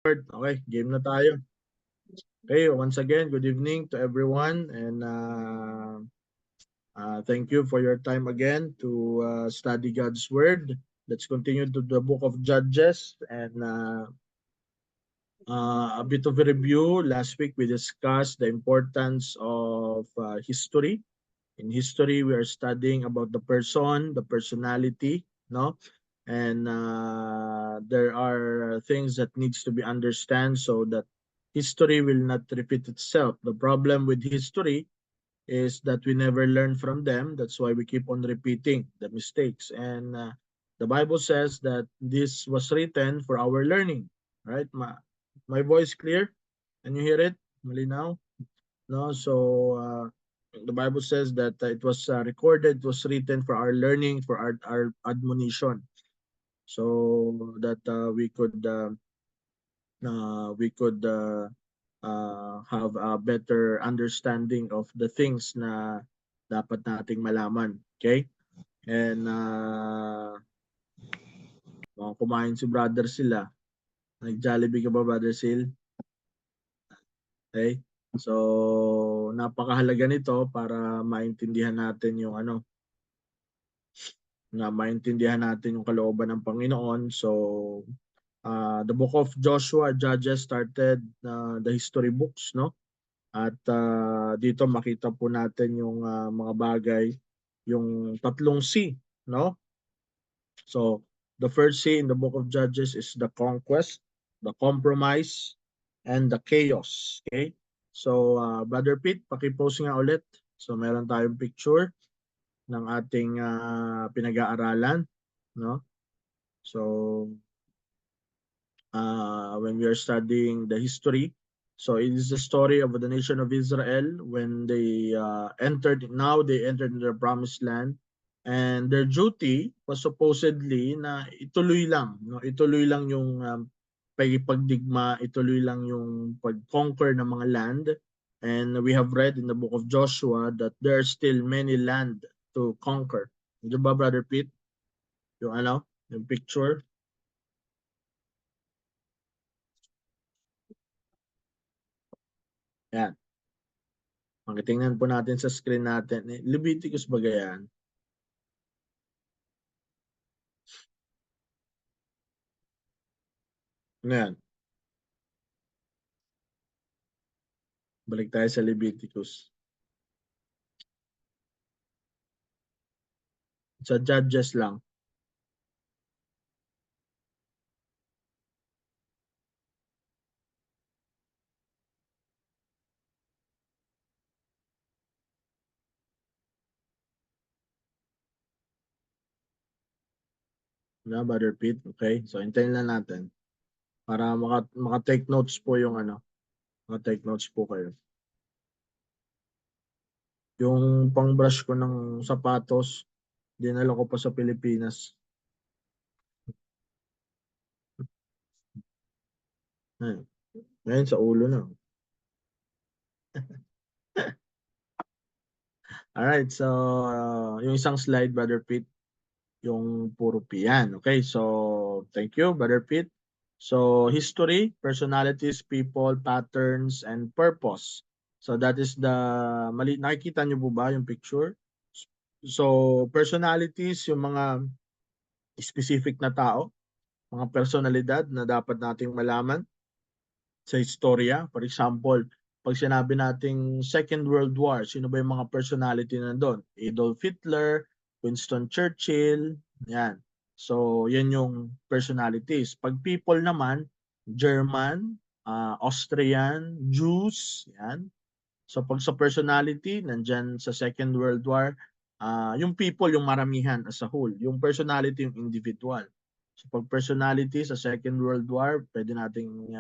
Okay, game na tayo. Okay, once again, good evening to everyone, and thank you for your time again to study God's Word. Let's continue to the book of Judges, and a bit of a review. Last week we discussed the importance of history. In history, we are studying about the person, the personality, no? And there are things that needs to be understand so that history will not repeat itself. The problem with history is that we never learn from them. That's why we keep on repeating the mistakes. And the Bible says that this was written for our learning, right? My voice clear? Can you hear it? Malinaw? No, so the Bible says that it was recorded, it was written for our learning, for our admonition, so that we could have a better understanding of the things na dapat nating malaman. Okay? And kumain si brother sila. Nag-Jollibee ka ba, brother Sil? Okay? So, napakahalaga nito para maintindihan natin yung yung kalooban ng Panginoon. So, the book of Joshua, Judges started the history books, no? At dito makita po natin yung mga bagay, yung tatlong C, no? So, the first C in the book of Judges is the conquest, the compromise, and the chaos. Okay? So, Brother Pete, paki-post nga ulit. So, meron tayong picture ng ating pinag-aaralan, no? So, when we are studying the history, so it is the story of the nation of Israel when they entered the promised land, and their duty was supposedly na ituloy lang, no? Ituloy lang yung pagdigma, ituloy lang yung pag-conquer ng mga land. And we have read in the book of Joshua that there are still many land to conquer. Di ba, Brother Pete? Yung yung picture. Yan. Tingnan po natin sa screen natin. Leviticus ba yan? Ano yan? Balik tayo sa Leviticus. Sa Judges lang. Na, Brother Pete? Okay. So, hintayin lang natin. Para maka-take notes po yung maka-take notes po kayo. Yung pang-brush ko ng sapatos, dinala ko pa sa Pilipinas. Ngayon sa ulo na. Alright, so yung isang slide, Brother Pete, yung puro piyan. Okay, so thank you, Brother Pete. So history, personalities, people, patterns, and purpose. So that is nakikita niyo po ba yung picture? So personalities, yung mga specific na tao, mga personalidad na dapat nating malaman sa istorya. For example, pag sinabi nating Second World War, sino ba yung mga personality na doon? Adolf Hitler, Winston Churchill, yan. So, yan yung personalities. Pag people naman, German, Austrian, Jews, yan. So, pag sa personality, nandyan sa Second World War, yung people, yung maramihan as a whole. Yung personality, yung individual. So, pag personality sa Second World War, pwede nating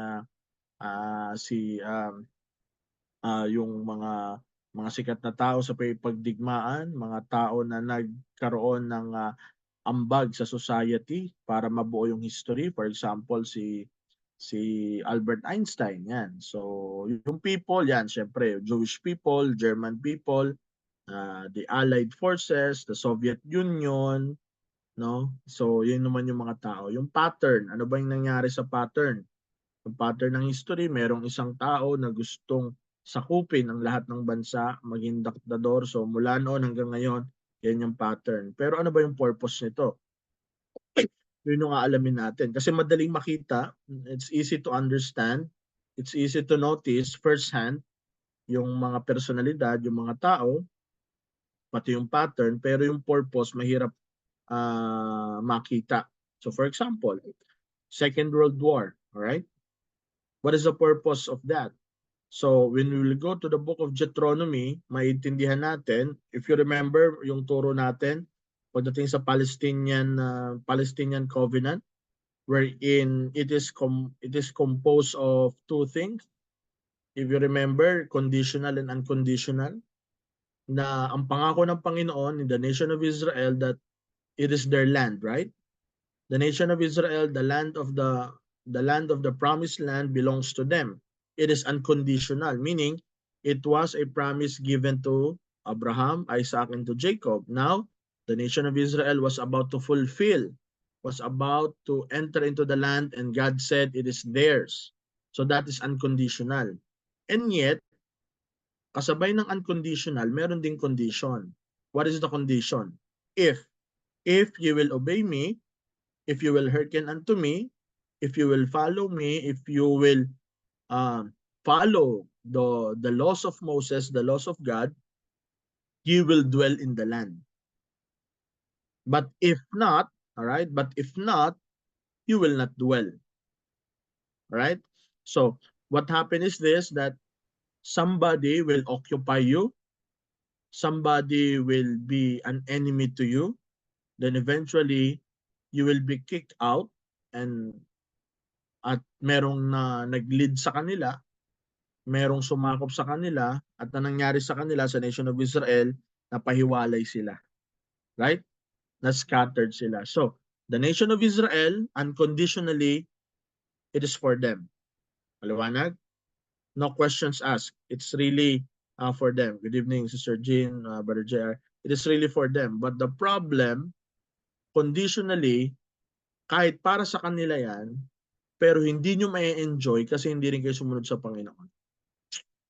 yung mga sikat na tao sa pagdigmaan, mga tao na nagkaroon ng ambag sa society para mabuo yung history. For example, si Albert Einstein, yan. So, yung people, yan, syempre, Jewish people, German people, the Allied Forces, the Soviet Union, no? So, yun naman yung mga tao. Yung pattern, ano ba yung nangyari sa pattern? Yung pattern ng history, merong isang tao na gustong sakupin ang lahat ng bansa, maging daktador. So mula noon hanggang ngayon, yan yung pattern. Pero ano ba yung purpose nito? Yun yung aalamin natin. Kasi madaling makita, it's easy to understand, it's easy to notice firsthand yung mga personalidad, yung mga tao, pati yung pattern, pero yung purpose mahirap makita. So for example, Second World War, all right? What is the purpose of that? So when we will go to the book of Deuteronomy, maiintindihan natin, if you remember yung turo natin pagdating sa Palestinian covenant, wherein it is composed of two things. If you remember, conditional and unconditional, na ang pangako ng Panginoon in the nation of Israel that it is their land, right? The nation of Israel, the land of the promised land belongs to them. It is unconditional, meaning it was a promise given to Abraham, Isaac, and to Jacob. Now, the nation of Israel was about to fulfill, was about to enter into the land, and God said it is theirs. So that is unconditional. And yet, kasabay ng unconditional, meron ding condition. What is the condition? If you will obey me, if you will hearken unto me, if you will follow me, if you will follow the laws of Moses, the laws of God, you will dwell in the land. But if not, all right, but if not, you will not dwell. All right? So what happened is this, that somebody will occupy you, somebody will be an enemy to you, then eventually you will be kicked out, and at merong na nag-lead sa kanila, merong sumakop sa kanila, at ang nangyari sa kanila sa nation of Israel, napahiwalay sila. Right? Na-scattered sila. So, the nation of Israel, unconditionally, it is for them. Maliwanag? No questions asked. It's really for them. Good evening, Sister Jean, Brother JR. It is really for them. But the problem, conditionally, kahit para sa kanila yan, pero hindi nyo ma-enjoy kasi hindi rin kayo sumunod sa Panginoon.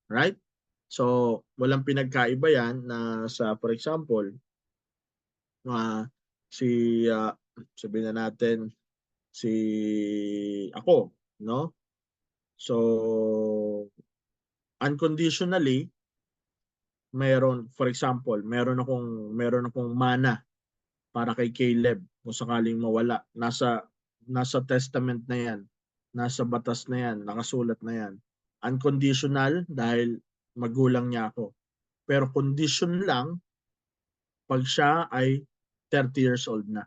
Right? So, walang pinagkaiba yan na sa, for example, si, sabihin na natin, si ako, no? So, unconditionally, for example, meron akong mana para kay Caleb kung sakaling mawala. Nasa testament na yan, nasa batas na yan, nakasulat na yan. Unconditional dahil magulang niya ako. Pero condition lang pag siya ay 30 years old na.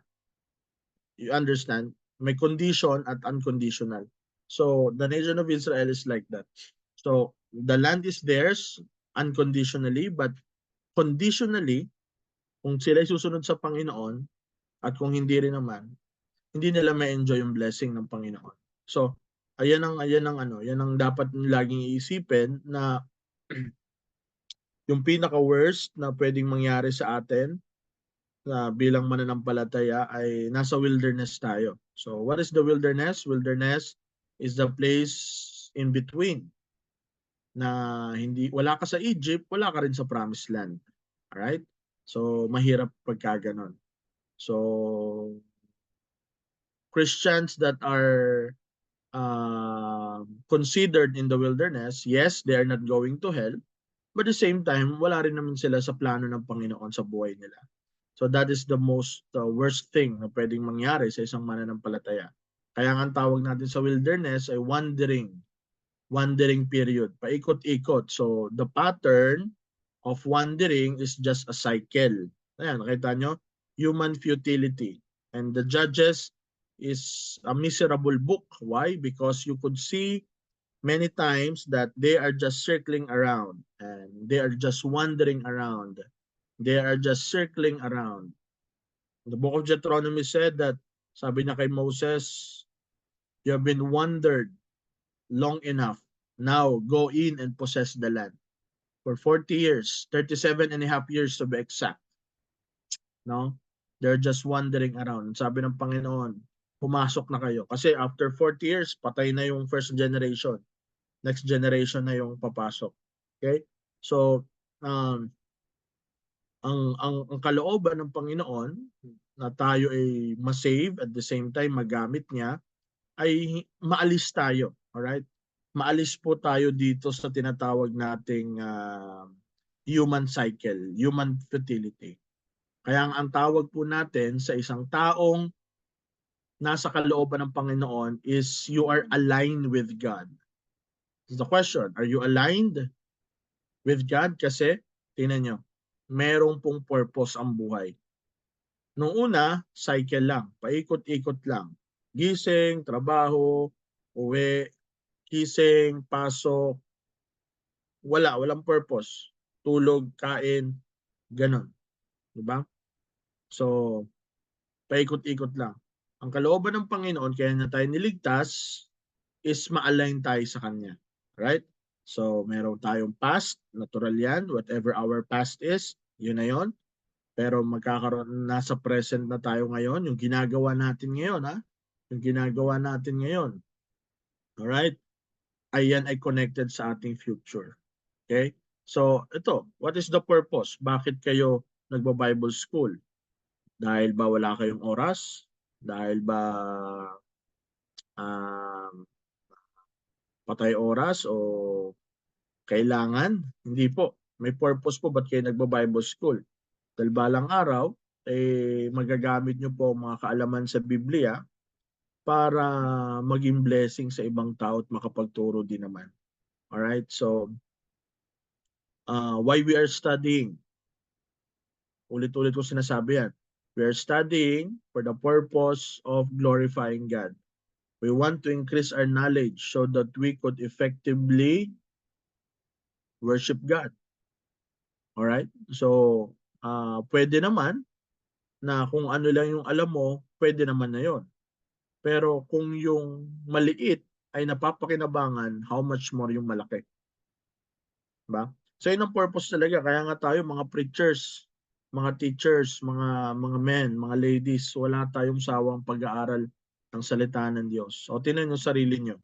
You understand? May condition at unconditional. So the nation of Israel is like that. So the land is theirs unconditionally, but conditionally, kung sila susunod sa Panginoon at kung hindi rin naman, hindi nila ma-enjoy yung blessing ng Panginoon. So ayan ang dapat laging iisipin, na yung pinaka-worst na pwedeng mangyari sa atin na bilang mananampalataya ay nasa wilderness tayo. So what is the wilderness? Wilderness is the place in between, na wala ka sa Egypt, wala ka rin sa promised land. Alright? So mahirap pagka ganon. So Christians that are considered in the wilderness, yes, they are not going to hell, but at the same time, wala rin naman sila sa plano ng Panginoon sa buhay nila. So that is the most worst thing na pwedeng mangyari sa isang mananampalataya. Kaya nga ang tawag natin sa wilderness ay wandering period, paikot-ikot. So the pattern of wandering is just a cycle. Ayan, nakita nyo? Human futility. And the Judges is a miserable book. Why? Because you could see many times that they are just circling around, and they are just wandering around. They are just circling around. The book of Deuteronomy said that, sabi niya kay Moses, you have been wandered long enough. Now go in and possess the land. For 40 years, 37 and a half years to be exact. No? They're just wandering around. Sabi ng Panginoon, pumasok na kayo. Kasi after 40 years, patay na yung first generation. Next generation na yung papasok. Okay? So, ang kalooban ng Panginoon na tayo ay ma-save at the same time magamit niya ay maalis tayo. Alright? Maalis po tayo dito sa tinatawag nating human cycle, human fertility. Kaya ang tawag po natin sa isang taong nasa kalooban ng Panginoon is you are aligned with God. This is the question, are you aligned with God? Kasi, tingnan nyo, merong pong purpose ang buhay. Nung una, cycle lang, paikot-ikot lang. Gising, trabaho, uwi, gising, pasok, walang purpose. Tulog, kain, ganun. Diba? So, paikot-ikot lang. Ang kalooban ng Panginoon, kaya na tayo niligtas, is ma-align tayo sa Kanya. Right? So, meron tayong past, natural yan, whatever our past is, yun na yun. Pero magkakaroon, nasa present na tayo ngayon, yung ginagawa natin ngayon, ha? Yung ginagawa natin ngayon. Alright? Ayan ay connected sa ating future. Okay? So, ito, what is the purpose? Bakit kayo nagba-Bible school? Dahil ba wala kayong oras? Dahil ba patay oras o kailangan? Hindi po. May purpose po ba't kayo nagba-Bible school? Dahil balang araw, magagamit nyo po mga kaalaman sa Biblia para maging blessing sa ibang tao at makapagturo din naman. Alright? So, why we are studying? Ulit-ulit ko sinasabi yan. We are studying for the purpose of glorifying God. We want to increase our knowledge so that we could effectively worship God. Alright? So, pwede naman na kung ano lang yung alam mo, pwede naman na yon. Pero kung yung maliit ay napapakinabangan, how much more yung malaki? Diba? So, yun ang purpose talaga. Kaya nga tayo, mga preachers, mga teachers, mga men, mga ladies, wala tayong sawang pag-aaral ng salita ng Diyos. O tinan yung sarili nyo.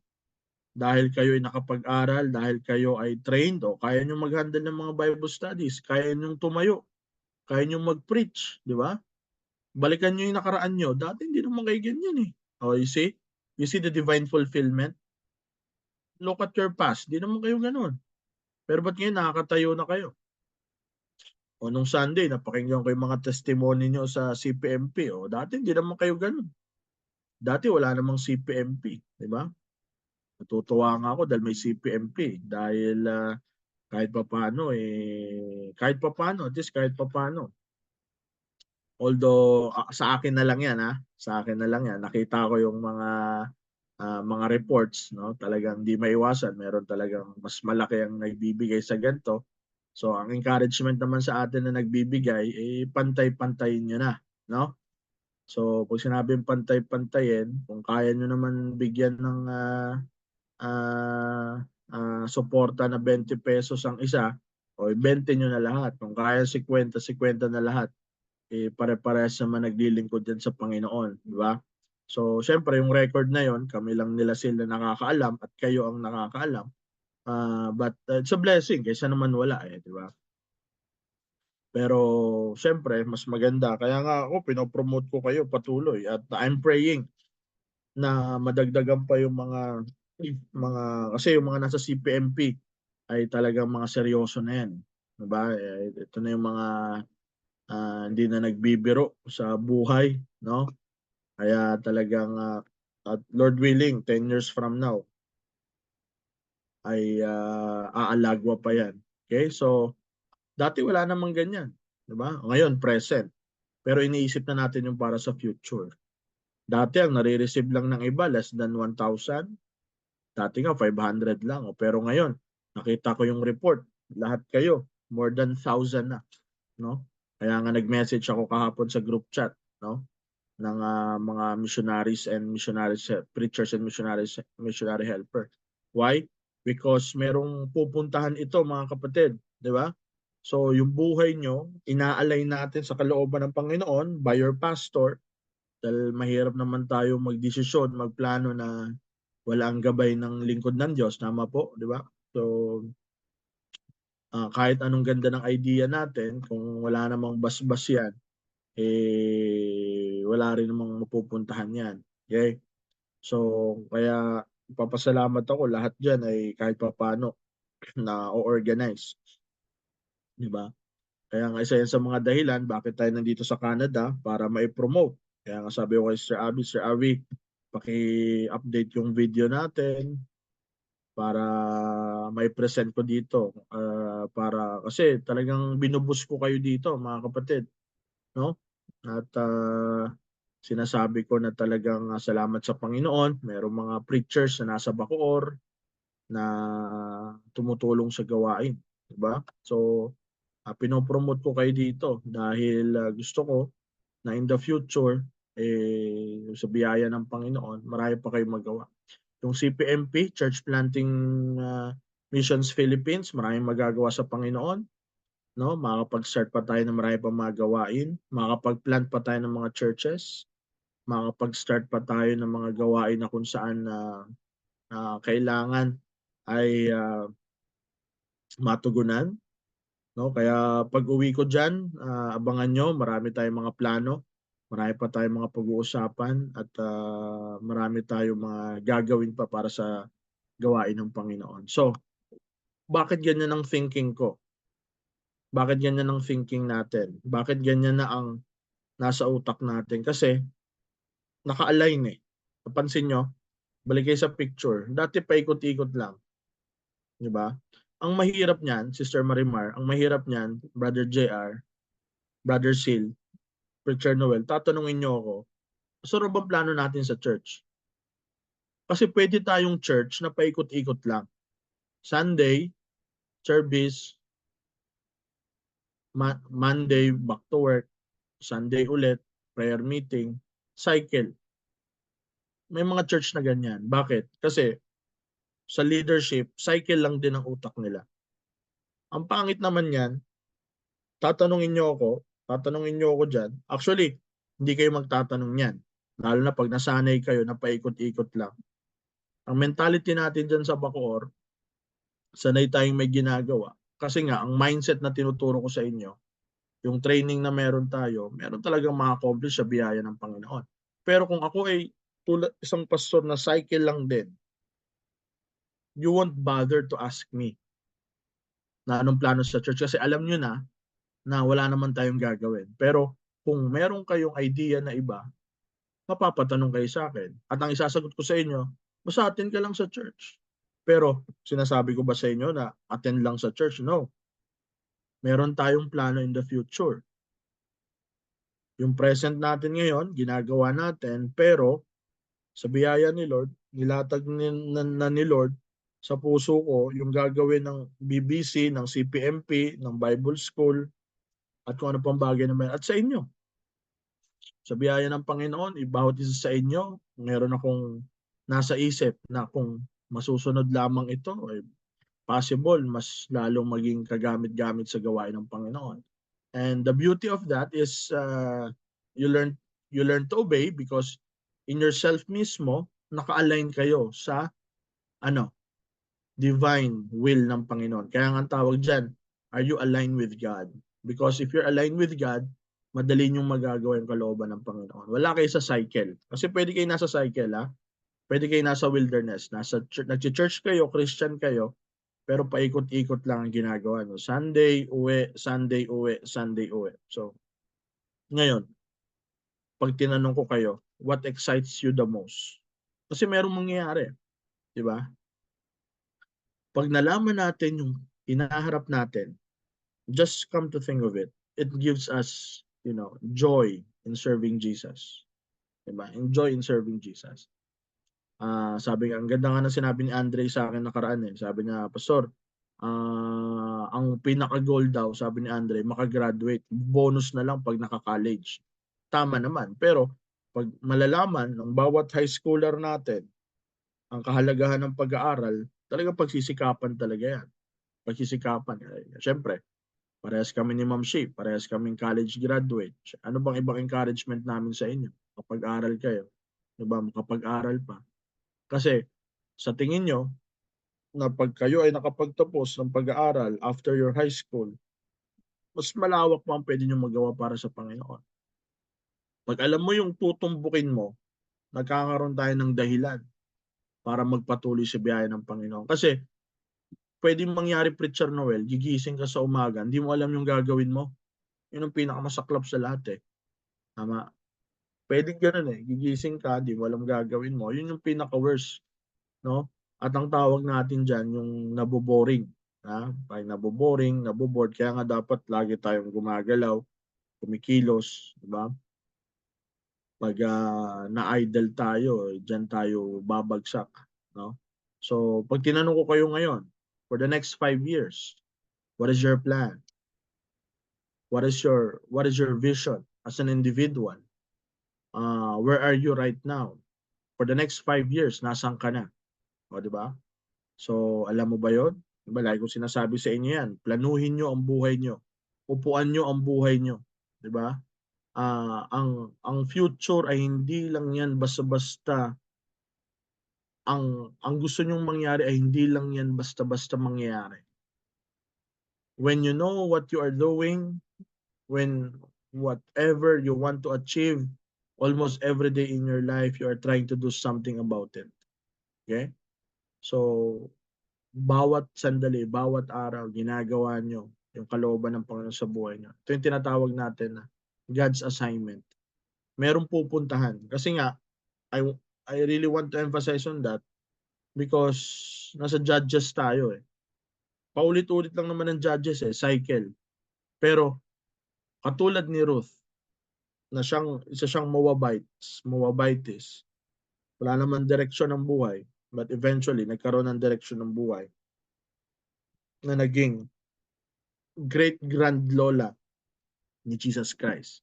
Dahil kayo ay nakapag-aral, dahil kayo ay trained, o kaya nyo mag-handle ng mga Bible studies, kaya nyo tumayo, kaya nyo mag-preach, di ba? Balikan nyo yung nakaraan nyo. Dati hindi naman kayo ganyan eh. O, you see? You see the divine fulfillment? Look at your past. Di naman kayo ganun. Pero ba't ngayon nakakatayo na kayo? O nung Sunday, napakinggan ko yung mga testimony nyo sa CPMP. O dati hindi naman kayo ganun. Dati wala namang CPMP. Di ba? Natutuwa nga ako dahil may CPMP. Dahil kahit papaano, at least kahit papaano. Although, sa akin na lang yan, ha? Sa akin na lang yan. Nakita ko yung mga reports, no? Talagang di maiwasan. Meron talagang mas malaki ang nagbibigay sa ganito. So, ang encouragement naman sa atin na nagbibigay, pantay-pantayin nyo na, no? So, pag sinabing pantay-pantayin, kung kaya nyo naman bigyan ng suporta na 20 pesos ang isa, o 20 nyo na lahat. Kung kaya 50, 50 na lahat, pare-parehas naman naglilingkod yan sa Panginoon, di ba? So, syempre, yung record na yon, kami lang nila sila nakakaalam at kayo ang nakakaalam. But it's a blessing kaysa naman wala di ba? Pero syempre, mas maganda. Kaya nga ako, pinopromote ko kayo patuloy. At I'm praying na madagdagan pa yung kasi yung mga nasa CPMP ay talagang mga seryoso na yan. Diba? Ito na yung mga hindi na nagbibiro sa buhay. No? Kaya talagang, at Lord willing, 10 years from now, ay aalagwa pa yan. Okay? So, dati wala namang ganyan. Diba? Ngayon, present. Pero iniisip na natin yung para sa future. Dati ang nare-receive lang ng iba, less than 1,000. Dati nga, 500 lang. Pero ngayon, nakita ko yung report. Lahat kayo, more than 1,000 na. No? Kaya nga nag-message ako kahapon sa group chat. No? Ng mga missionaries and missionaries, preachers and missionaries, missionary helper. Why? Because merong pupuntahan ito mga kapatid. Di ba? So yung buhay nyo, inaalay natin sa kalooban ng Panginoon by your pastor Dahil mahirap naman tayo magdesisyon, magplano na wala ang gabay ng lingkod ng Diyos. Tama po, di ba? So, kahit anong ganda ng idea natin, kung wala namang basbas yan, wala rin namang mapupuntahan yan. Okay? So, kaya papasalamat ako lahat dyan ay kahit papano na o-organize. Di ba? Kaya nga isa yan sa mga dahilan bakit tayo nandito sa Canada para ma-promote. Kaya nga sabi ko kay Sir Avi, paki-update yung video natin para may present ko dito. Para kasi talagang binubus ko kayo dito, mga kapatid, no? At sinasabi ko na talagang salamat sa Panginoon. Merong mga preachers na nasa Bacoor na tumutulong sa gawain, di ba? So, pinopromote ko kayo dito dahil gusto ko na in the future, sa biyaya ng Panginoon, marami pa kayong magawa. Yung CPMP, Church Planting Missions Philippines, maraming magagawa sa Panginoon. No? Makakapag-start pa tayo ng marami pa magawain. Makakapag-plant pa tayo ng mga churches. Makakapag-start pa tayo ng mga gawain na kung saan kailangan ay matugunan. No? Kaya pag-uwi ko dyan, abangan nyo, marami tayong mga plano, marami pa tayong mga pag-uusapan at marami tayong mga gagawin pa para sa gawain ng Panginoon. So, bakit ganyan ang thinking ko? Bakit ganyan ang thinking natin? Bakit ganyan na ang nasa utak natin? Kasi naka-align eh. Napansin nyo, balik kayo sa picture, dati paikot-ikot lang. Di ba? Ang mahirap niyan, Sister Marimar, ang mahirap niyan, Brother JR, Brother Sil, Preacher Noel, tatanungin niyo ako, ano bang plano natin sa church? Kasi pwede tayong church na paikot-ikot lang. Sunday, service, Monday, back to work, Sunday ulit, prayer meeting, cycle. May mga church na ganyan. Bakit? Kasi sa leadership, cycle lang din ang utak nila. Ang pangit naman yan, tatanungin niyo ako dyan. Actually, hindi kayo magtatanong yan. Lalo na pag nasanay kayo na paikot-ikot lang. Ang mentality natin dyan sa Bacoor, sanay tayong may ginagawa. Kasi nga, ang mindset na tinuturo ko sa inyo, yung training na meron tayo, meron talagang ma-accomplish sa biyaya ng Panginoon. Pero kung ako ay isang pastor na cycle lang din, you won't bother to ask me na anong plano sa church kasi alam nyo na wala naman tayong gagawin. Pero kung meron kayong idea na iba, mapapatanong kayo sa akin. At ang isasagot ko sa inyo, basta attend ka lang sa church. Pero sinasabi ko ba sa inyo na attend lang sa church? No. Meron tayong plano in the future. Yung present natin ngayon, ginagawa natin, pero sa biyaya ni Lord, nilatag na ni Lord sa puso ko yung gagawin ng BBC, ng CPMP, ng Bible School, at kung ano pang bagay na meron. At sa inyo, sa biyaya ng Panginoon, bawat isa sa inyo, meron akong nasa isip na kung masusunod lamang ito, possible, mas lalong maging kagamit-gamit sa gawain ng Panginoon. And the beauty of that is you learn to obey because in yourself mismo, naka-align kayo sa ano, divine will ng Panginoon. Kaya nga ang tawag dyan, are you aligned with God? Because if you're aligned with God, madali niyong magagawa yung kalooban ng Panginoon. Wala kayo sa cycle. Kasi pwede kayo nasa cycle, ha? Pwede kayo nasa wilderness. Nag-church kayo, Christian kayo, pero paikot-ikot lang ang ginagawa. No? Sunday, uwi, Sunday, uwi, Sunday, uwi. So, ngayon, pag tinanong ko kayo, what excites you the most? Kasi merong mangyayari. Di ba? Pag nalaman natin yung hinaharap natin, just come to think of it, it gives us, joy in serving Jesus. Diba? Enjoy in serving Jesus. Sabi nga, ang ganda nga na sinabi ni Andre sa akin nakaraan eh. Sabi niya, Pastor, ang pinaka-goal daw, sabi ni Andre, makagraduate. Bonus na lang pag naka-college. Tama naman. Pero pag malalaman ng bawat high schooler natin ang kahalagahan ng pag-aaral, talagang pagsisikapan talaga yan. Pagsisikapan. Siyempre, parehas kami ni Ma'am Shi, parehas kaming college graduate. Ano bang ibang encouragement namin sa inyo? makapag-aral kayo, 'di ba? Makapag-aral pa. Kasi sa tingin nyo, na pag kayo ay nakapagtapos ng pag-aaral after your high school, mas malawak pa ang pwede nyo magawa para sa Panginoon. Pag alam mo yung tutumbukin mo, nagkakaroon tayo ng dahilan para magpatuloy sa biyahe ng Panginoon. Kasi pwedeng mangyari, Preacher Noel, gigising ka sa umaga, hindi mo alam yung gagawin mo. Yun ang pinakamasaklap sa lahat eh. Tama? Pwedeng ganun eh. Gigising ka, hindi mo alam gagawin mo. Yun yung pinaka-worst. No? At ang tawag natin dyan, yung naboboring. Ha? Pag naboboring, naboboard, kaya nga dapat lagi tayong gumagalaw, kumikilos, di ba? Pag na-idle tayo, dyan tayo babagsak. No? So, pag tinanong ko kayo ngayon, for the next 5 years, what is your plan? What is your vision as an individual? Where are you right now? For the next 5 years, nasaan ka na? O, di ba? So, alam mo ba yon? Diba, lagi kong sinasabi sa inyo yan, planuhin nyo ang buhay nyo. Upuan nyo ang buhay nyo. Diba? Ang future ay hindi lang yan basta-basta. Ang gusto nyong mangyari ay hindi lang yan basta-basta mangyayari. When you know what you are doing, when whatever you want to achieve, almost every day in your life, you are trying to do something about it. Okay? So, bawat sandali, bawat araw, ginagawa nyo yung kalooban ng Panginoon sa buhay nyo. Ito yung tinatawag natin na God's assignment. Merong pupuntahan. Kasi nga, I really want to emphasize on that because nasa Judges tayo eh. Paulit-ulit lang naman ng Judges eh, cycle. Pero katulad ni Ruth, na isa siyang Moabites. Wala naman direksyon ng buhay, but eventually nagkaroon ng direksyon ng buhay na naging great-grand lola ni Jesus Christ.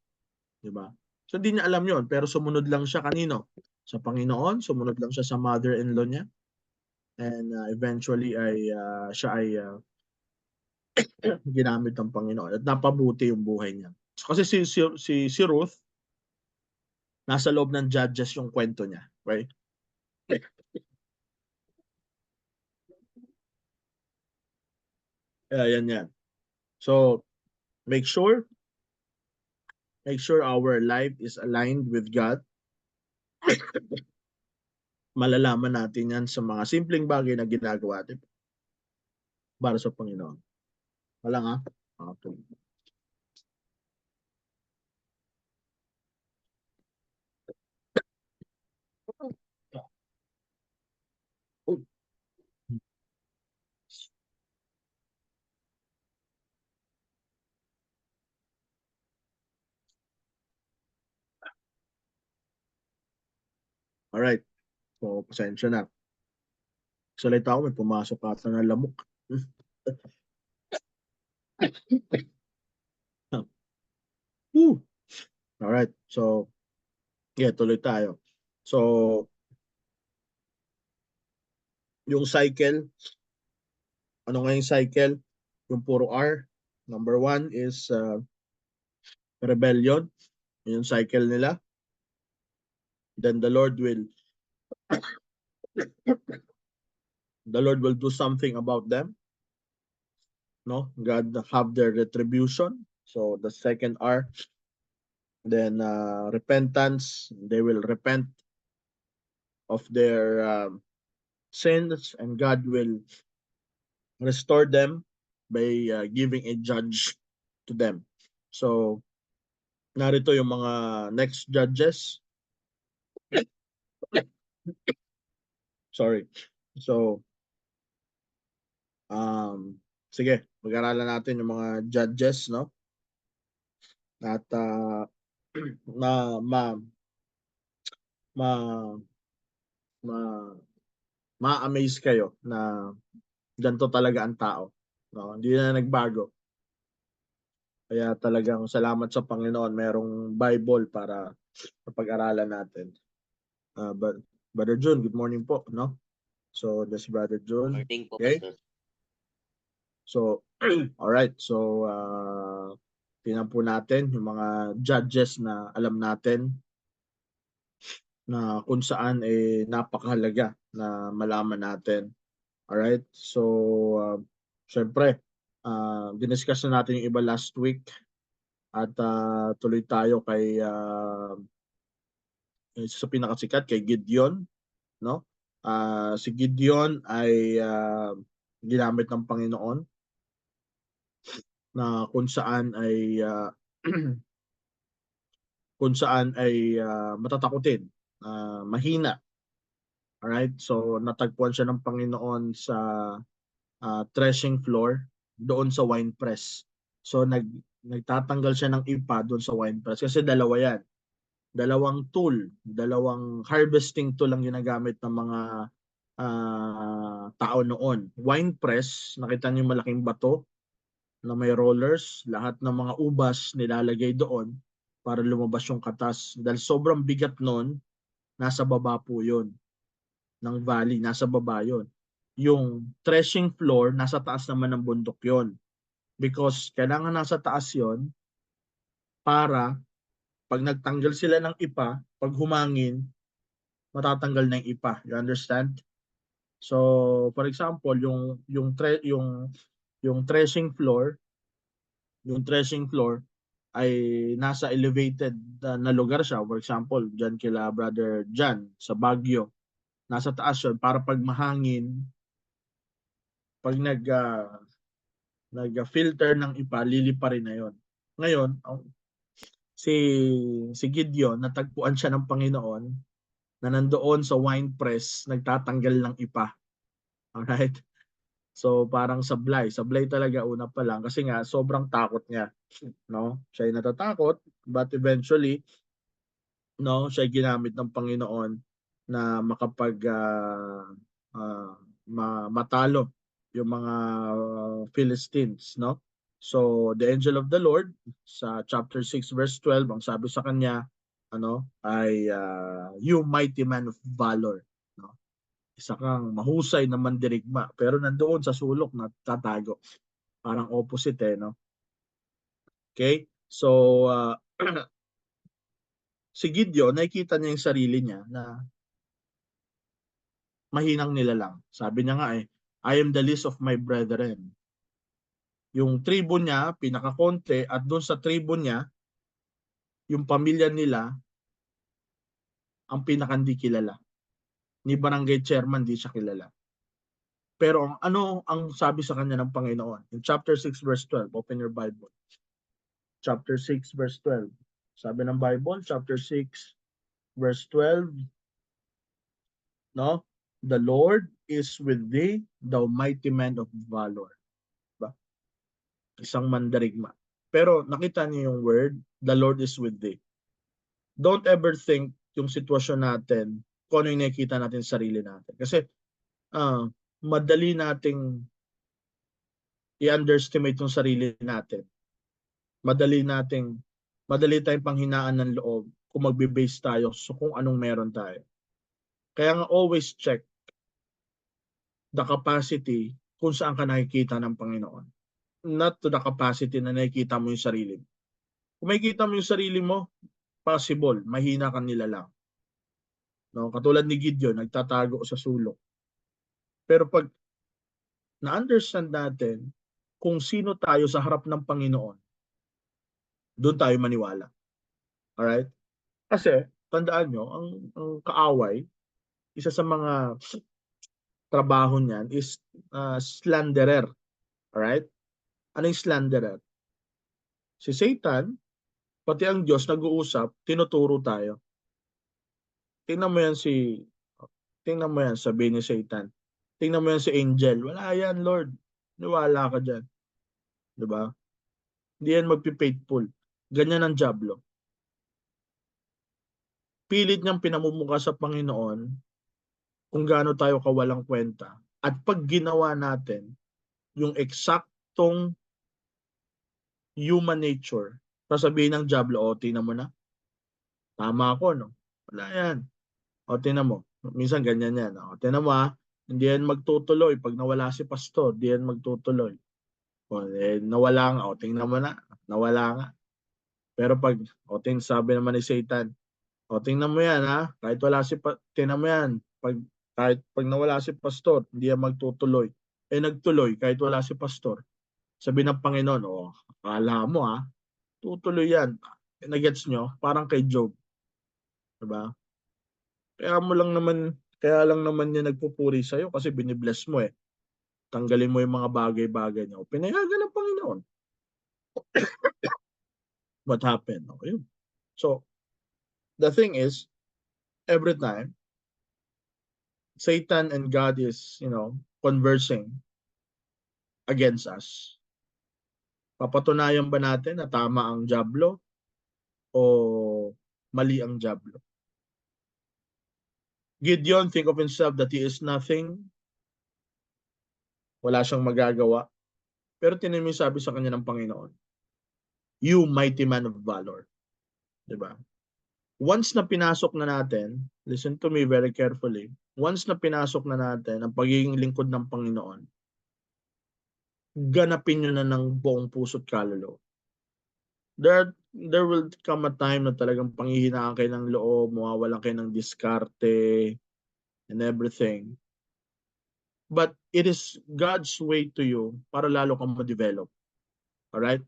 Diba? So hindi niya alam yon, pero sumunod lang siya kanino? Sa Panginoon, sumunod lang siya sa mother-in-law niya. And eventually siya ay ginamit ng Panginoon at napabuti yung buhay niya. So, kasi si Ruth, nasa loob ng Judges yung kwento niya. Right? Yan. So, make sure our life is aligned with God. Malalaman natin yan sa mga simpleng bagay na ginagawa natin para sa Panginoon. Wala nga. Okay. Alright. So, pasensya na. Salita ako, may pumasok ata na lamok. Alright. So, tuloy tayo. So, yung cycle, ano nga yung cycle? Yung puro R. Number 1 is rebellion. Yung cycle nila. Then the Lord will do something about them. No? God have their retribution. So the second R. Then repentance. They will repent of their sins and God will restore them by giving a judge to them. So narito yung mga next judges. Sorry. So sige, pag-aralan natin yung mga judges, no? At ma ma ma ma ma-amaze kayo na ganito talaga ang tao, no? Hindi na nagbago. Kaya talagang salamat sa Panginoon, merong Bible para pag-aralan natin. But Brother June, good morning po, no? So, this Brother June. Morning po, Okay? Pastor. So, all right. So, tingnan po natin yung mga judges na alam natin na kung saan napakahalaga na malaman natin. Alright? So, syempre, diniscuss na natin yung iba last week at tuloy tayo kay isa sa pinakasikat kay Gideon, no? Si Gideon ay ginamit ng Panginoon na kung saan ay matatakutin, mahina. Alright? So natagpuan siya ng Panginoon sa threshing floor doon sa wine press. So nagtatanggal siya ng ipa doon sa wine press kasi dalawa yan. Dalawang tool, dalawang harvesting tool ang ginagamit ng mga tao noon. Wine press, nakita niyo yung malaking bato na may rollers, lahat ng mga ubas nilalagay doon para lumabas yung katas. Dahil sobrang bigat noon, nasa baba po yun, ng valley, nasa baba yun. Yung threshing floor, nasa taas naman ng bundok yun. Because kailangan nasa taas yun para pag nagtanggal sila ng ipa, pag humangin, matatanggal na yung ipa. You understand? So, for example, yung threshing floor, ay nasa elevated na lugar siya. For example, diyan kila Brother Jan sa Baguio. Nasa taas yun para pag mahangin, pag nag-filter ng ipa, lilipa rin na yun. Ngayon, si Gideon, natagpuan siya ng Panginoon na nandoon sa wine press, nagtatanggal ng ipa. Alright? So parang sablay talaga una pa lang kasi nga sobrang takot niya, no? Siya ay natatakot but eventually, no, siya ay ginamit ng Panginoon na makapag matalo yung mga Philistines, no? So the angel of the Lord sa chapter 6 verse 12, ang sabi sa kanya ay you mighty man of valor, no? Isa kang mahusay na mandirigma pero nandoon sa sulok na tatago. Parang opposite no? Okay? So si Gideon, nakikita niya yung sarili niya na mahinang nilalang. Sabi niya nga I am the least of my brethren. Yung tribo niya, pinakakonti, at doon sa tribo niya, yung pamilya nila, ang pinakandi kilala. Ni barangay chairman, di siya kilala. Pero ano ang sabi sa kanya ng Panginoon? In chapter 6 verse 12, open your Bible. Chapter 6 verse 12. Sabi ng Bible, chapter 6 verse 12, no? The Lord is with thee, thou mighty man of valor. Diba? Isang mandarigma. Pero nakita niyo yung word, the Lord is with thee. Don't ever think yung sitwasyon natin kung ano yung nakikita natin sa sarili natin. Kasi madali nating i-underestimate yung sarili natin. Madali tayong panghinaan ng loob kung magbe-base tayo so kung anong meron tayo. Kaya nga always check the capacity kung saan ka nakikita ng Panginoon. Not to the capacity na nakikita mo yung sarili mo. Kung makikita mo yung sarili mo, possible, mahina ka nila lang. No? Katulad ni Gideon, nagtatago sa sulok. Pero pag na-understand natin kung sino tayo sa harap ng Panginoon, doon tayo maniwala. Alright? Kasi, tandaan nyo, ang kaaway, isa sa mga trabaho niyan is slanderer. Alright? Ano yung slanderer? Si Satan, pati ang Diyos nag-uusap, tinuturo tayo. Tingnan mo yan sabi ni Satan. Tingnan mo yan si Angel. Wala yan, Lord. Niwala ka dyan. Diba? Hindi yan magpi-faithful. Ganyan ang Diablo. Pilit niyang pinamumukha sa Panginoon kung gaano tayo kawalang kwenta. At pag ginawa natin yung eksaktong human nature, sasabihin ng Diablo, o tingnan mo na, tama ako, no? Wala yan. O tingnan mo, minsan ganyan yan. O tingnan mo hindi yan magtutuloy. Pag nawala si pastor, hindi yan magtutuloy. O, nawala nga, o tingnan mo na, nawala nga. Pero pag, sabi naman ni Satan, O, tingnan mo yan, ha? Kahit wala tingnan mo yan. Kahit pag nawala si pastor, hindi yan magtutuloy. Nagtuloy kahit wala si pastor. Sabi ng Panginoon, akala mo, ha? Tutuloy yan. Nagets nyo? Parang kay Job. Diba? Kaya lang naman niya nagpupuri sa'yo kasi binibless mo eh. Tanggalin mo yung mga bagay-bagay niya. Pinayagan ng Panginoon. What happened? Okay. So, the thing is, every time, Satan and God is, conversing against us. Papatunayan ba natin na tama ang jablo o mali ang jablo? Gideon think of himself that he is nothing. Wala siyang magagawa. Pero tinan mo yung sabi sa kanya ng Panginoon, you mighty man of valor. Diba? Once na pinasok na natin, listen to me very carefully, once na pinasok na natin ang pagiging lingkod ng Panginoon, ganapin nyo na ng buong puso't kaluluwa. There will come a time na talagang panghihinaan kayo ng loob, mawawalan kayo ng diskarte, and everything. But it is God's way to you para lalo kang ma-develop. Alright?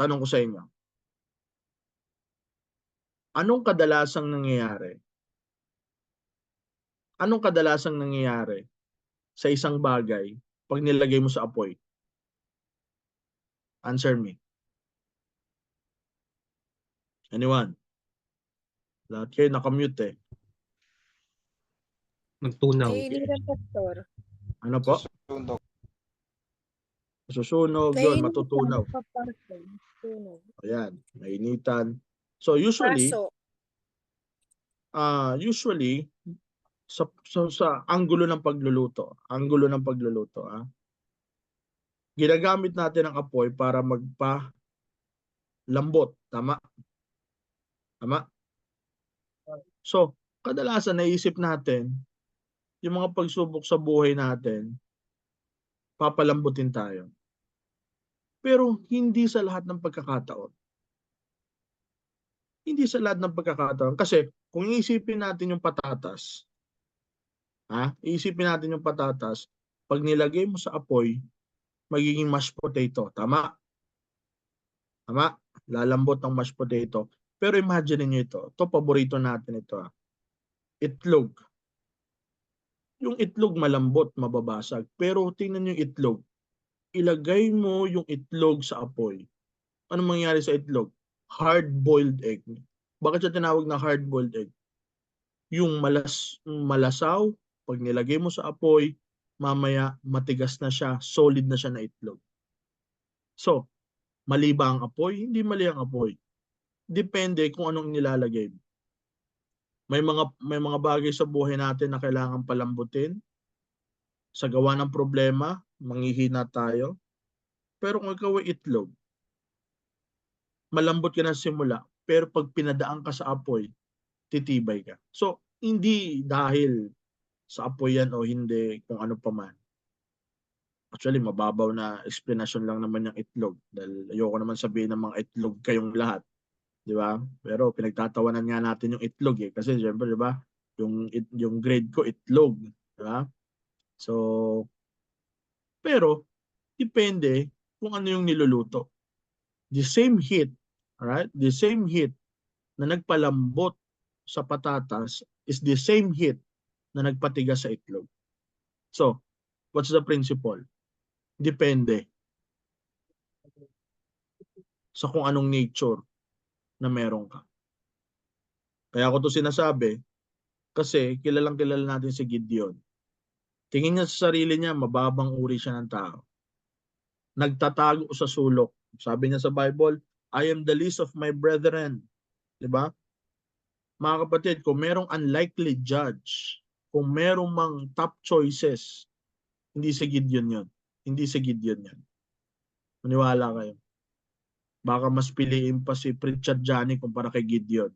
Tanong ko sa inyo, anong kadalasang nangyayari? Anong kadalasang nangyayari sa isang bagay pag nilagay mo sa apoy? Answer me. Anyone? Lahat kayo nakamute eh. Magtunaw. Nainitan, Pastor. Ano po? Susunog. Susunog, yun, matutunaw. Tunog. Ayan, mainitan. So usually, Paso. sa anggulo ng pagluluto, ginagamit natin ang apoy para magpa-lambot. Tama? Tama? So, kadalasan naisip natin, yung mga pagsubok sa buhay natin, papalambutin tayo. Pero hindi sa lahat ng pagkakataon. Hindi sa lahat ng pagkakataon. Kasi kung iisipin natin yung patatas, pag nilagay mo sa apoy, magiging mashed potato. Tama? Tama? Lalambot ang mashed potato. Pero imagine niyo ito. Ito, paborito natin ito. Itlog. Yung itlog malambot, mababasag. Pero tingnan niyo yung itlog. Ilagay mo yung itlog sa apoy. Ano mangyayari sa itlog? Hard-boiled egg. Bakit siya tinawag na hard-boiled egg? Yung malasaw, pag nilagay mo sa apoy, mamaya matigas na siya, solid na siya na itlog. So, mali ba ang apoy? Hindi mali ang apoy. Depende kung anong nilalagay mo. May mga bagay sa buhay natin na kailangan palambutin. Sa gawa ng problema, manghihina tayo. Pero kung ikaw ay itlog, malambot ka na simula, pero pag pinadaan ka sa apoy, titibay ka. So, hindi dahil sa apoy yan o hindi, kung ano pa man. Actually, mababaw na explanation lang naman yung itlog. Dahil ayoko naman sabihin ng mga itlog kayong lahat. Di ba? Pero pinagtatawanan nga natin yung itlog eh. Kasi syempre, di ba? Yung grade ko, itlog. Di ba? So, pero, depende kung ano yung niluluto. The same heat, alright? The same heat na nagpalambot sa patatas is the same heat na nagpatigas sa itlog. So, what's the principle? Depende sa kung anong nature na meron ka. Kaya ako to sinasabi kasi kilalang kilala natin si Gideon. Tingin niya sa sarili niya, mababang uri siya ng tao. Nagtatago sa sulok. Sabi niya sa Bible, I am the least of my brethren. Diba? Mga kapatid, kung merong unlikely judge, kung merong mang top choices, hindi si Gideon yun. Hindi si Gideon yan. Maniwala kayo. Baka mas piliin pa si Pritchard Johnny kumpara kay Gideon.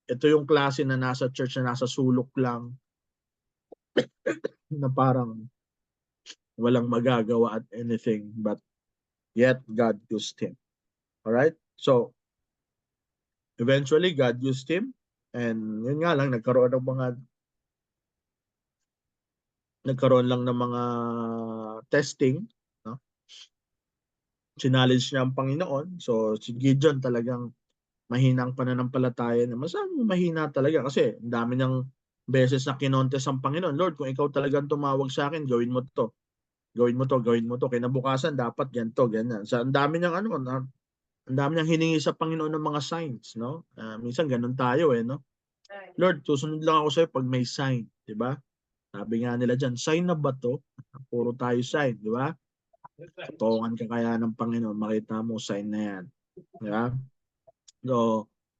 Ito yung klase na nasa church na nasa sulok lang na parang walang magagawa at anything but yet God used him. Alright? So, eventually, God used him. And yun nga lang, nagkaroon lang ng mga testing. No? Challenge niya ang Panginoon. So, si Gideon talagang mahinang pananampalataya na masabi mo mahina talaga kasi ang dami niyang beses na kinontes ang Panginoon. Lord, kung ikaw talagang tumawag sa akin, gawin mo to. Gawin mo to, gawin mo to. Kinabukasan, dapat ganito, ganyan. So, ang dami niyang ang dami niyang hiningi sa Panginoon ng mga signs, no? Minsan ganun tayo no? Lord, susunod lang ako sa'yo pag may sign, di ba? Sabi nga nila dyan, sign na ba to? Puro tayo sign, di ba? Katongan ka kaya ng Panginoon, makita mo sign na yan. Di ba?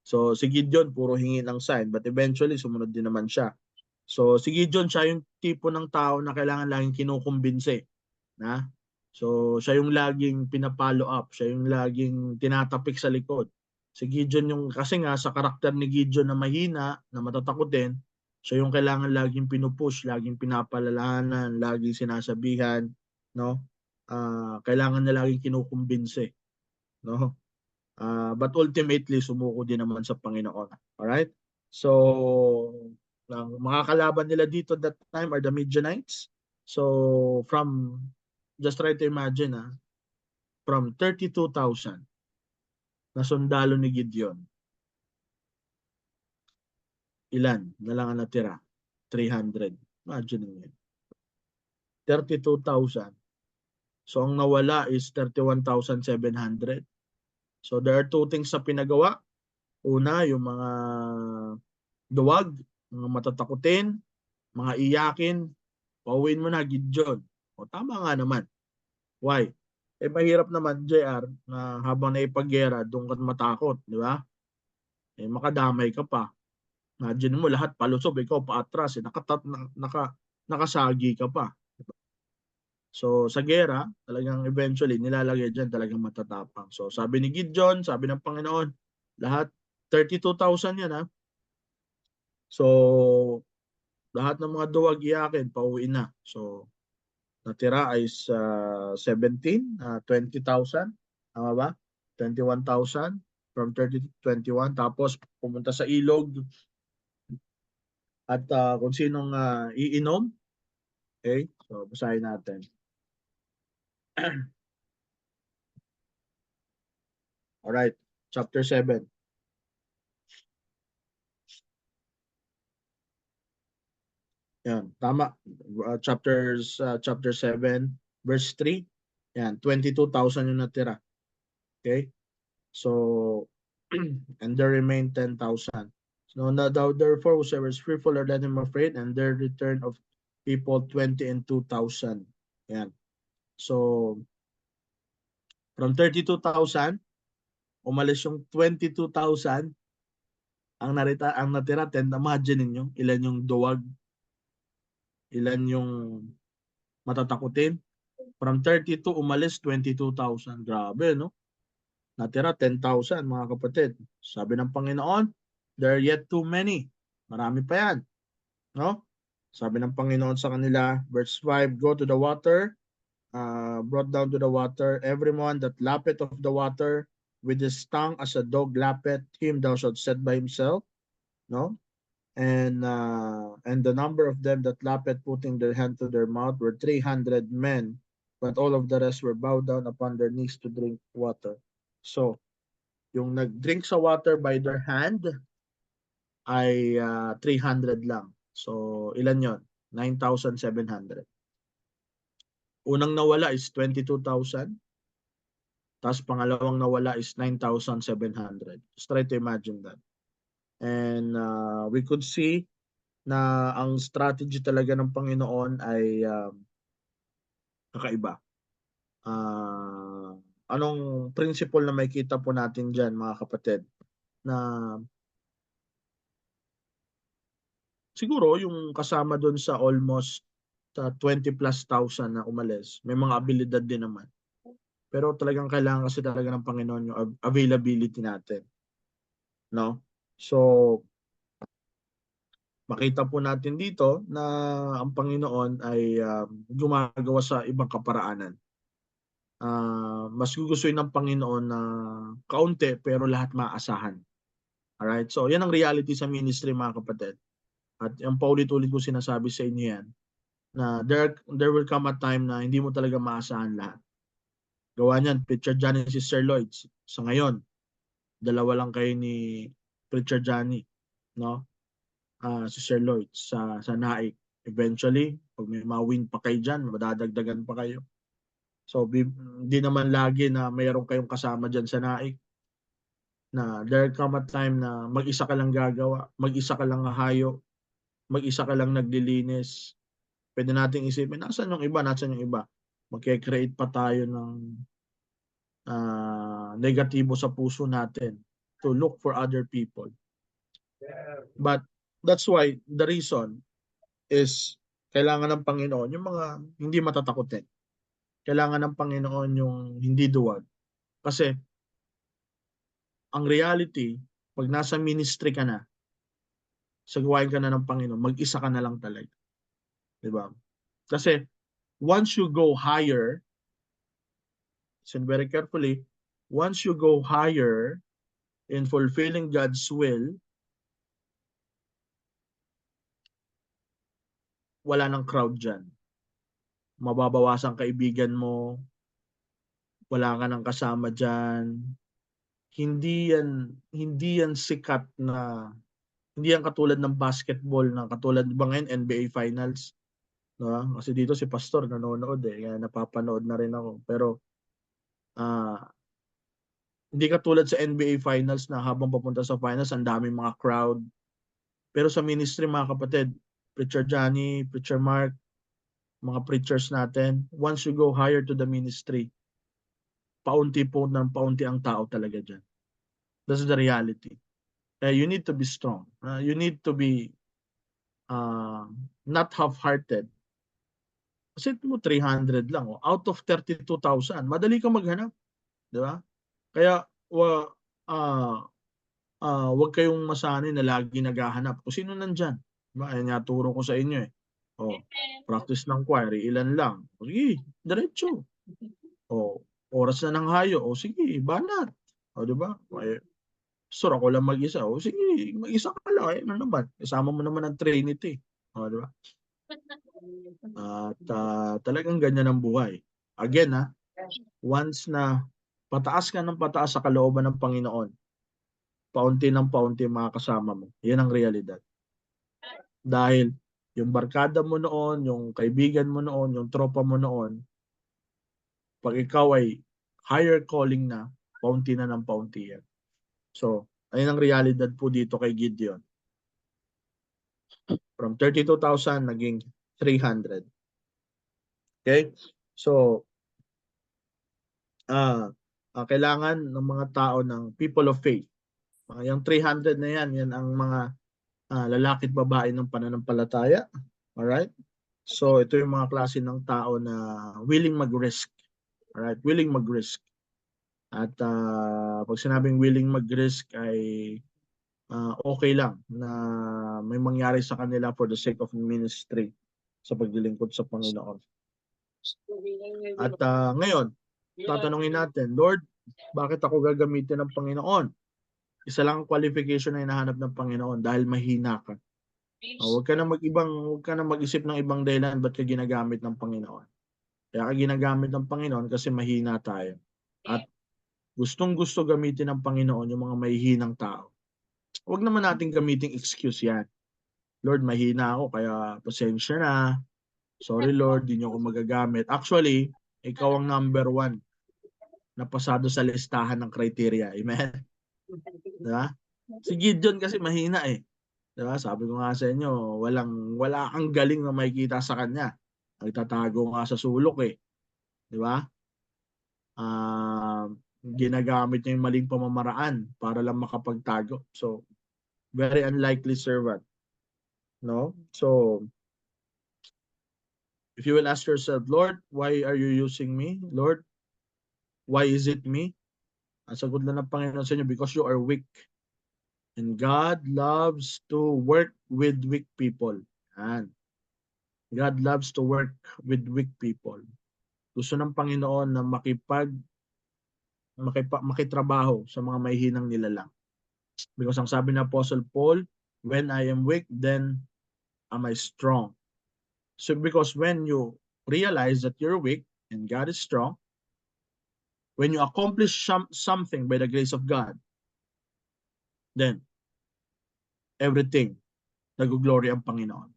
So si Gideon, puro hingi ng sign, but eventually, sumunod din naman siya. So si Gideon, siya yung tipo ng tao na kailangan laging kinukumbinse. Na? So siya yung laging pinapollow up, siya yung laging tinatapik sa likod. Si Gideon yung, kasi nga sa karakter ni Gideon na mahina, na matatakotin, siya yung kailangan laging pinupush, laging pinapalalahanan, laging sinasabihan, no? Kailangan na laging kinukumbinse, no? But ultimately, sumuko din naman sa Panginoon. Alright? So, ang mga kalaban nila dito that time are the Midianites. So, just try to imagine, from 32,000 na sundalo ni Gideon, ilan na lang ang natira? 300. Imagine nyo yun. 32,000. So, ang nawala is 31,700. So, there are two things sa pinagawa. Una, yung mga duwag, mga matatakutin, mga iyakin, pauwiin mo na, Gideon. O tama nga naman. Why? Mahirap naman, JR, na habang naipaggera, doon ka matakot, di ba? Makadamay ka pa. Imagine mo, lahat palusob, ikaw paatras, nakasagi ka pa. So, sa gera, talagang eventually, nilalagay dyan talagang matatapang. So, sabi ni Gideon, sabi ng Panginoon, lahat, 32,000 yan, So, lahat ng mga duwag iyakin, pauwiin na. So, natira ay 20,000. Tama ba? 21,000 from 30 to 21. Tapos, pumunta sa ilog at kung sinong iinom. Okay? So, basahin natin. Alright. Chapter 7. Yan, tama. Chapter 7, verse 3. Yan, 22,000 yung natira. Okay? So, and there remain 10,000. So now therefore whosoever is fearful or let him afraid, and there return of people 20 and 2,000. Yan. So, from 32,000, umalis yung 22,000. Ang natira, 10, imagine ninyo, ilan yung duwag, ilan yung matatakutin. From 32, umalis 22,000. Grabe, no? Natira 10,000, mga kapatid. Sabi ng Panginoon, there are yet too many. Marami pa yan. No? Sabi ng Panginoon sa kanila, verse 5, go to the water, brought down to the water, everyone that lappeth of the water with his tongue as a dog lappeth, him thou shalt set by himself. No? And the number of them that lappeth putting their hand to their mouth were 300 men, but all of the rest were bowed down upon their knees to drink water. So, yung nag-drink sa water by their hand ay 300 lang. So, ilan yon? 9,700. Unang nawala is 22,000. Tapos pangalawang nawala is 9,700. Just try to imagine that. And we could see na ang strategy talaga ng Panginoon ay kakaiba. Anong principle na makikita po natin dyan, mga kapatid? Na siguro yung kasama doon sa almost 20 plus thousand na umalis, may mga abilidad din naman. Pero talagang kailangan kasi talaga ng Panginoon yung availability natin. No? So, makita po natin dito na ang Panginoon ay gumagawa sa ibang kaparaanan. mas gugustuhin ng Panginoon na kaunti pero lahat maaasahan. Alright? So, yan ang reality sa ministry, mga kapatid. At yung paulit-ulit ko sinasabi sa inyo yan, na there will come a time na hindi mo talaga maasahan lahat. Gawa niyan, Preacher Johnny si Sir Lloyd. Sa ngayon, dalawa lang kayo ni Preacher Johnny, no? Si Sir Lloyd sa Naik. Eventually, pag may mawin pa kayo dyan, madadagdagan pa kayo. So, hindi naman lagi na mayroon kayong kasama dyan sa Naik. Na there come a time na mag-isa ka lang gagawa, mag-isa ka lang hahayo, mag-isa ka lang naglilinis. Pwede nating isipin, nasan yung iba, nasan yung iba? Magke-create pa tayo ng negatibo sa puso natin to look for other people. But that's why the reason is kailangan ng Panginoon yung mga hindi matatakotin. Kailangan ng Panginoon yung hindi duwag. Kasi ang reality, pag nasa ministry ka na, sa gawain ka na ng Panginoon, mag-isa ka na lang talaga. Diba? Kasi once you go higher, listen very carefully, once you go higher in fulfilling God's will, wala nang crowd dyan. Mababawasan kaibigan mo, wala ka nang kasama dyan. Hindi yan sikat na, hindi yan katulad ng basketball, na katulad ba ngayon NBA Finals. No? Kasi dito si Pastor nanonood kaya napapanood na rin ako. Pero hindi katulad sa NBA Finals na habang papunta sa finals, ang daming mga crowd. Pero sa ministry, mga kapatid, Preacher Johnny, Preacher Mark, mga preachers natin, once you go higher to the ministry, paunti po ng paunti ang tao talaga dyan. That's the reality. You need to be strong. You need to be not half-hearted. Kasi mo 300 lang. Out of 32,000, madali ka maghanap. Di ba? Kaya, wag kayong masanay na lagi naghahanap. Kung sino nandyan. Diba? Ayan nga, turo ko sa inyo eh. Practice ng choir, ilan lang. Sige, diretso. Oras na ng hayo. Sige, banat. Diba? Sure, ako lang mag-isa. Sige, mag-isa ka lang. Ano naman? Kasama mo naman ang Trinity. Diba? At talagang ganyan ang buhay. Again, once na pataas ka ng pataas sa kalooban ng Panginoon, paunti ng paunti mga kasama mo. Yan ang realidad. Dahil yung barkada mo noon, yung kaibigan mo noon, yung tropa mo noon, pag ikaw ay higher calling na, paunti na ng paunti yan. So, ayun ang realidad po dito kay Gideon. From 32,000 naging 300. Okay? So, kailangan ng mga tao ng people of faith. Yung 300 na yan ang mga lalaki at babae ng pananampalataya. Alright? So, ito yung mga klase ng tao na willing mag-risk. Alright? Willing mag-risk. At pag sinabing willing mag-risk ay okay lang na may mangyari sa kanila for the sake of ministry sa paglilingkod sa Panginoon. At ngayon, tatanungin natin, Lord, bakit ako gagamitin ng Panginoon? Isa lang ang qualification na hinahanap ng Panginoon, dahil mahina ka. Huwag ka na mag-isip ng ibang dahilan ba't ka ginagamit ng Panginoon. Kaya ka ginagamit ng Panginoon kasi mahina tayo. At gustong-gusto gamitin ng Panginoon yung mga mahihinang tao. Huwag naman natin gamiting excuse yan. Lord, mahina ako kaya pasensya na. Sorry Lord, di niyo ako magagamit. Actually, ikaw ang number 1 na pasado sa listahan ng criteria. Amen? Diba? Si Gideon kasi mahina eh. Diba? Sabi ko nga sa inyo, wala kang galing na makikita sa kanya. Nagtatago nga sa sulok eh. Diba? Ginagamit niya yung maling pamamaraan para lang makapagtago. So, very unlikely servant. No? So, if you will ask yourself, Lord, why are you using me? Lord, why is it me? Ang sagot lang ng Panginoon sa inyo, because you are weak. And God loves to work with weak people. And God loves to work with weak people. Gusto ng Panginoon na makitrabaho sa mga mahihinang nilalang. Because ang sabi ng Apostle Paul, when I am weak, then am I strong. So because when you realize that you're weak and God is strong, when you accomplish something by the grace of God, then everything, nag-glory ang Panginoon.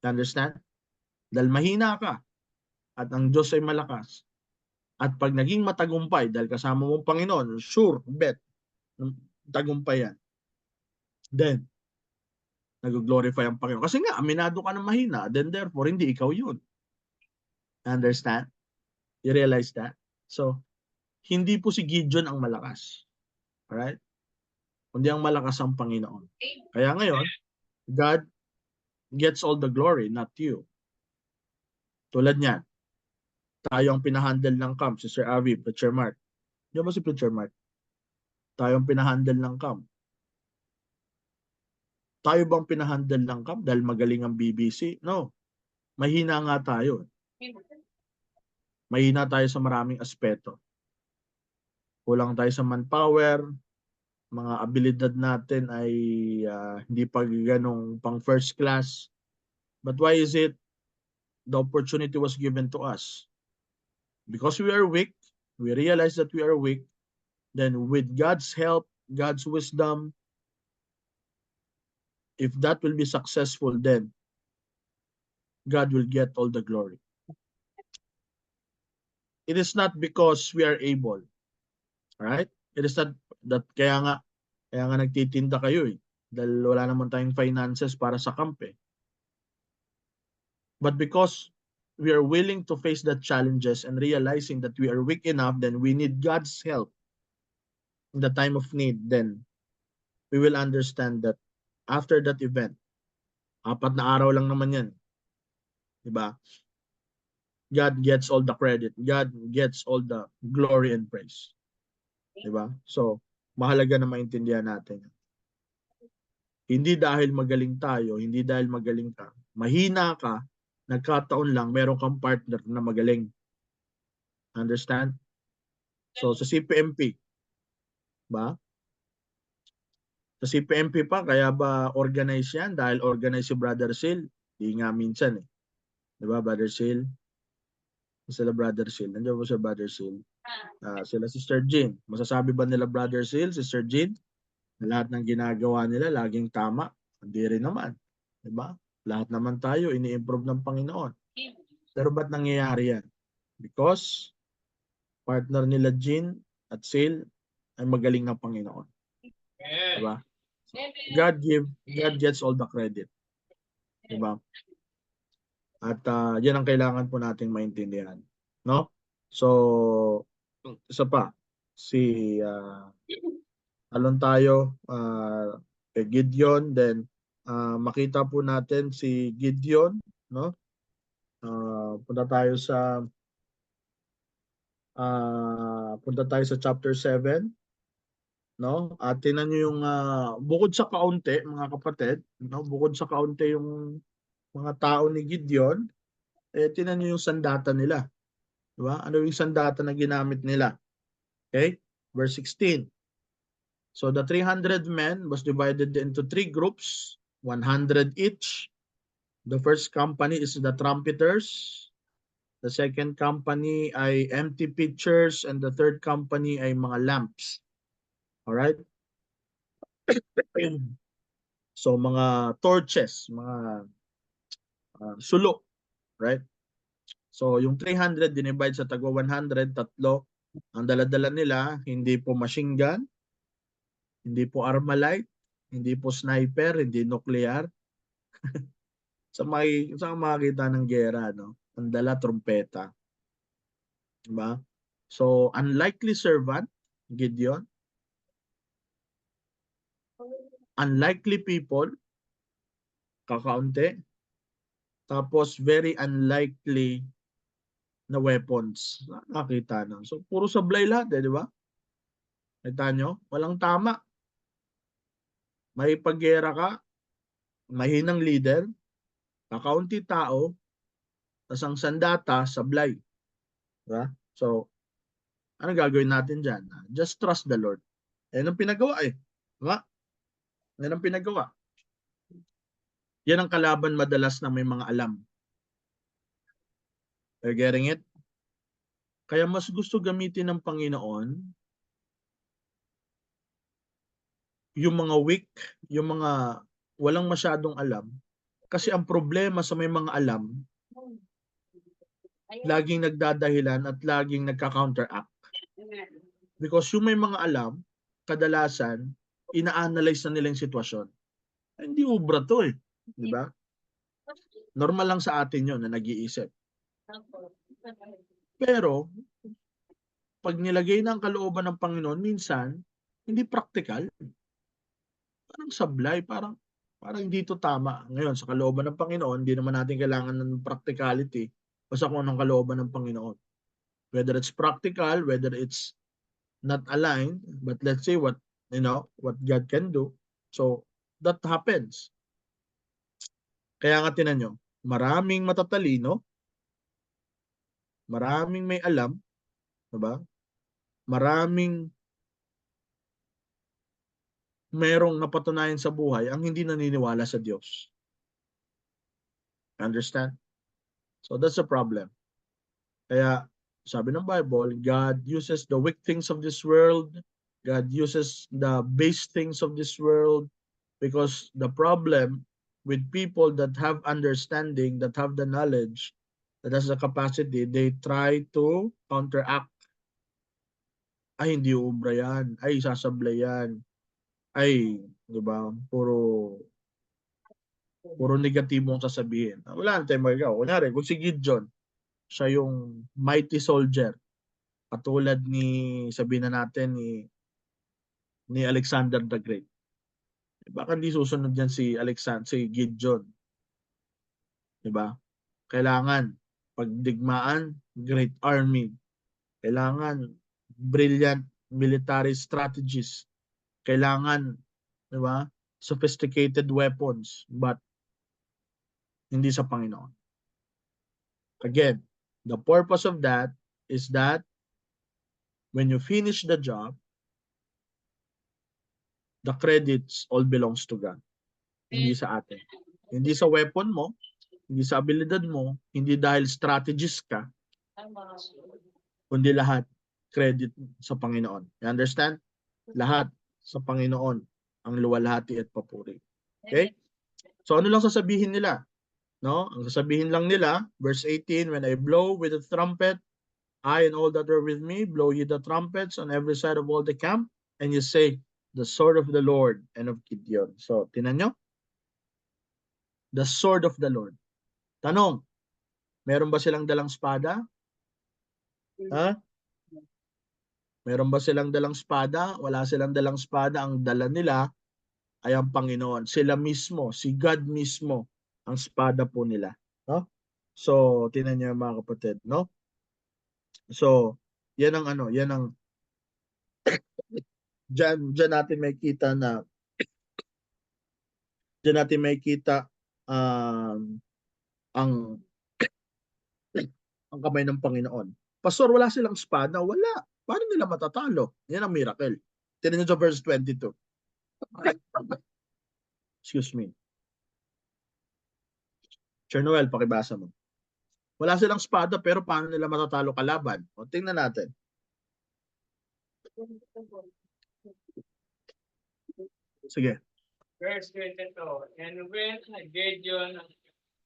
You understand? Dahil mahina ka at ang Diyos ay malakas. At pag naging matagumpay dahil kasama mong Panginoon, sure, bet, tagumpay yan. Then, nag-glorify ang Panginoon. Kasi nga, aminado ka ng mahina, then therefore, hindi ikaw yun. Understand? You realize that? So, hindi po si Gideon ang malakas. Alright? Kundi ang malakas ang Panginoon. Kaya ngayon, God gets all the glory, not you. Tulad niyan, tayo ang pinahandle ng camp, si Sir Avi, Preacher Mark. Di ba si Preacher Mark? Tayo ang pinahandle ng camp. Tayo bang pinahandle ng camp dahil magaling ang BBC? No. Mahina nga tayo. Mahina tayo sa maraming aspeto. Kulang tayo sa manpower, mga abilidad natin ay hindi pa ganong pang first class. But why is it the opportunity was given to us? Because we are weak, we realize that we are weak, then with God's help, God's wisdom, if that will be successful, then God will get all the glory. It is not because we are able. Alright? It is not that kaya nga nagtitinda kayo eh. Dahil wala naman tayong finances para sa camp eh. But because we are willing to face the challenges and realizing that we are weak enough, then we need God's help in the time of need, then we will understand that after that event, 4 na araw lang naman yan. Diba? God gets all the credit. God gets all the glory and praise. Diba? So, mahalaga na maintindihan natin. Hindi dahil magaling tayo, hindi dahil magaling ka. Mahina ka, nagkataon lang, meron kang partner na magaling. Understand? So, sa CPMP, ba? Sa CPMP pa, kaya ba organize yan? Dahil organize si Brother Sil? Hindi nga minsan eh. Diba, Brother Sil? Sila Brother Sil. Nandiyan po sa Brother Sil. Sila Sister Jean. Masasabi ba nila Brother Sil, Sister Jean, na lahat ng ginagawa nila laging tama? Hindi rin naman. Diba? Lahat naman tayo ini-improve ng Panginoon. Pero ba't nangyayari yan? Because partner nila Jean at Sil ay magaling ng Panginoon. Diba? God gets all the credit. Diba? At yan ang kailangan po nating maintindihan. No? So, isa pa, alon tayo kay Gideon, then makita po natin si Gideon, no? Punta tayo sa chapter 7, no? At tingnan niyo yung bukod sa kaunti, mga kapatid, no? Bukod sa kaunti yung mga tao ni Gideon, tingnan niyo yung sandata nila. Diba? Ano yung sandata na ginamit nila? Okay? Verse 16. So the 300 men was divided into 3 groups, 100 each. The first company is the trumpeters. The second company ay empty pitchers, and the third company ay mga lamps. Alright? So mga torches, mga sulo. Right? So yung 300 dinivide sa tagwa 100, tatlo. Ang dala-dala nila, hindi po machine gun, hindi po Armalite, hindi po sniper, hindi nuclear. Sa makikita ng gera, no? Ang dala, trumpeta. Diba? So, unlikely servant, Gideon. Unlikely people, kakaunti. Tapos, very unlikely na weapons. Nakita na. So, puro sablay lahat, di ba? Kita nyo? Walang tama. May paggera ka, mahinang leader, kakaunti tao, tas ang sandata, sablay. Diba? So, ano gagawin natin dyan? Just trust the Lord. Yan ang pinagawa eh. Diba? Yan ang pinagawa. Yan ang kalaban madalas na may mga alam. You're getting it? Kaya mas gusto gamitin ng Panginoon yung mga weak, yung mga walang masyadong alam. Kasi ang problema sa may mga alam, laging nagdadahilan at laging nagka-counteract. Because yung may mga alam, kadalasan, ina-analyze na nila yung sitwasyon. Hindi ubra to eh. Di ba? Normal lang sa atin yun na nag-iisip. Pero, pag nilagay na ang kalooban ng Panginoon, minsan, hindi practical. Parang sablay, parang hindi to tama. Ngayon, sa kalooban ng Panginoon, hindi naman natin kailangan ng practicality basta kung anong kalooban ng Panginoon. Whether it's practical, whether it's not aligned, but let's say what God can do. So, that happens. Kaya nga tinan nyo, maraming matatalino, maraming may alam, diba? Maraming merong napatunayan sa buhay ang hindi naniniwala sa Diyos. Understand? So that's the problem. Kaya sabi ng Bible, God uses the weak things of this world. God uses the base things of this world because the problem with people that have understanding, that have the knowledge, that has the capacity, they try to counteract. Ay, hindi ubra yan. Ay, sasablay yan. Ay, di ba? Puro negatibo ang sasabihin. Wala na tayong magagawa. Kunyari, kung si Gideon, siya yung mighty soldier, katulad ni, sabihin na natin, ni Alexander the Great. Baka hindi susunod yan si Gideon. Diba? Kailangan pagdigmaan, great army. Kailangan brilliant military strategies. Kailangan, diba? Sophisticated weapons, but hindi sa Panginoon. Again, the purpose of that is that when you finish the job, the credits all belongs to God. Hindi sa atin. Hindi sa weapon mo, hindi sa abilidad mo, hindi dahil strategist ka, kundi lahat credit sa Panginoon. You understand? Lahat sa Panginoon ang luwalhati at papuri. Okay? So ano lang sasabihin nila? No? Ang sasabihin lang nila, verse 18, when I blow with the trumpet, I and all that are with me, blow ye the trumpets on every side of all the camp, and you say, the sword of the Lord and of Gideon. So, tinan nyo? The sword of the Lord. Tanong, meron ba silang dalang espada? Ha? Meron ba silang dalang espada? Wala silang dalang espada. Ang dala nila ay ang Panginoon. Sila mismo, si God mismo, ang espada po nila. No? So, tinan nyo mga kapatid. No? So, yan ang dyan natin makikita na ang kamay ng Panginoon. Pastor, wala silang espada? Wala. Paano nila matatalo? Yan ang miracle. Tinan nyo sa verse 22. Excuse me. Sir Noel, pakibasa mo. Wala silang espada pero paano nila matatalo kalaban? O, tingnan natin. Sige. Verse 22. And when Gideon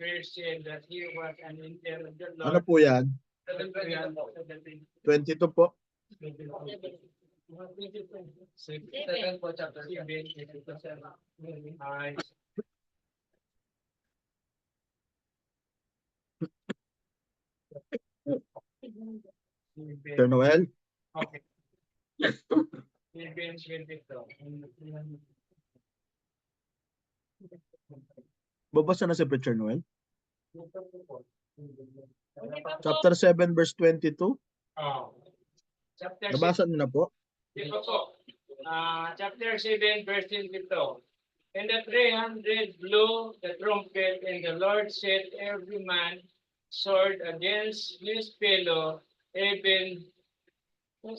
first said that he was an angel of the Ano Lord, po yan? 22 po. 7 po, chapter 7. Ay, Sir Noel? okay. 7:22. Babasa na si Sir Noel? Chapter 7 verse 22. Oh. Chapter 7. Nabasa niyo na po? Dito po. Chapter 7, verse 22. And the 300 blew the trumpet, and the Lord set every man sword against his fellow, even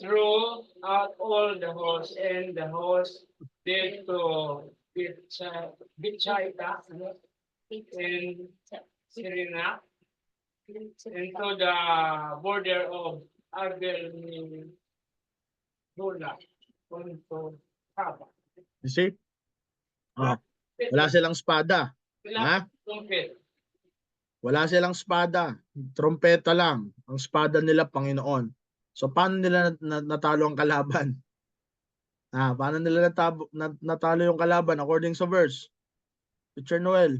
threw out all the host, and the host did to Bitchaita and Sirina into the border of Abel Bula unto Haba. You see? Oh, wala silang espada. Ha? Trumpet. Wala silang espada. Trompeta lang. Ang espada nila, Panginoon. So, paano nila natalo ang kalaban? Paano nila natalo yung kalaban according sa verse? Teacher Noel.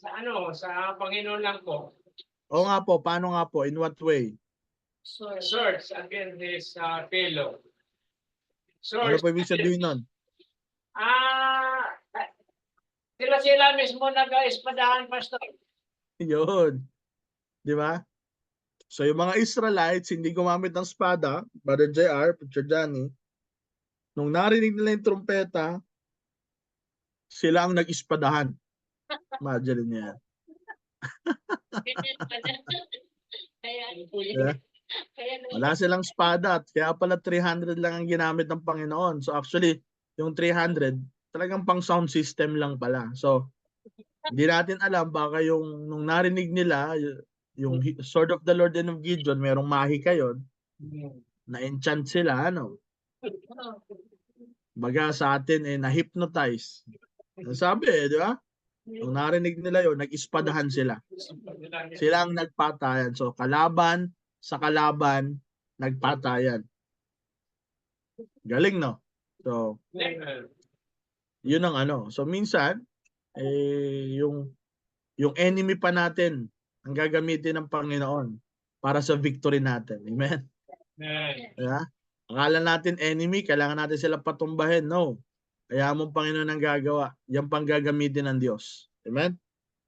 Sa Panginoon lang po. Oo nga po, paano nga po? In what way? Swords against his fellow. Ano Swords. po ibig sabihin nun? Ah, sila mismo nag-espadahan, Pastor. Yun. Di ba? So yung mga Israelites, hindi gumamit ng espada, Brother JR, Teacher Johnny, nung narinig nila yung trumpeta, sila ang nag-ispadahan. Imagine niya yan. Diba? Wala silang espada at kaya pala 300 lang ang ginamit ng Panginoon. So actually, yung 300, talagang pang sound system lang pala. So, hindi natin alam baka yung nung narinig nila, yung Sword of the Lord and of Gideon, merong mahika yun, na-enchant sila, ano? Baga sa atin, na-hypnotize. Sabi di ba? Nung narinig nila yun, nag-ispadahan sila. Sila ang nagpatayan. So, kalaban sa kalaban, nagpatayan. Galing, no? So, yun ang ano. So, minsan, yung enemy pa natin ang gagamitin ng Panginoon para sa victory natin. Amen? Yeah? Akala natin enemy, kailangan natin sila patumbahin. No. Kaya mong Panginoon ang gagawa. Yan pang gagamitin ng Diyos. Amen?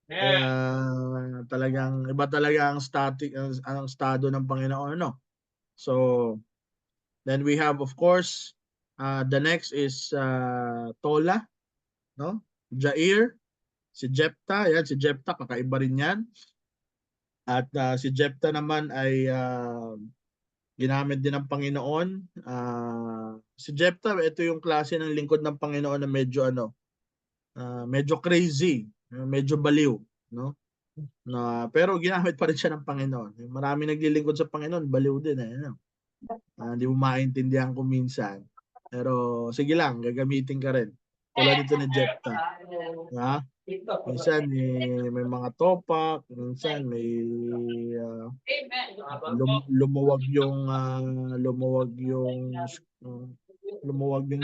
Kaya talagang iba talaga ang ang estado ng Panginoon, no? So then we have, of course, the next is Tola, no? Jair, si Jephthah, yan si Jephthah, kakaiba rin yan. At si Jephthah naman ay ginamit din ng Panginoon. Si Jephthah, ito yung klase ng lingkod ng Panginoon na medyo medyo crazy, medyo baliw, no? Pero ginamit pa rin siya ng Panginoon. Marami naglilingkod sa Panginoon, baliw din no? Hindi mo maintindihan kung minsan. Pero sige lang, gagamitin ka rin. Tulad dito ni Jephthah. Minsan may mga topak, minsan may lumuwag yung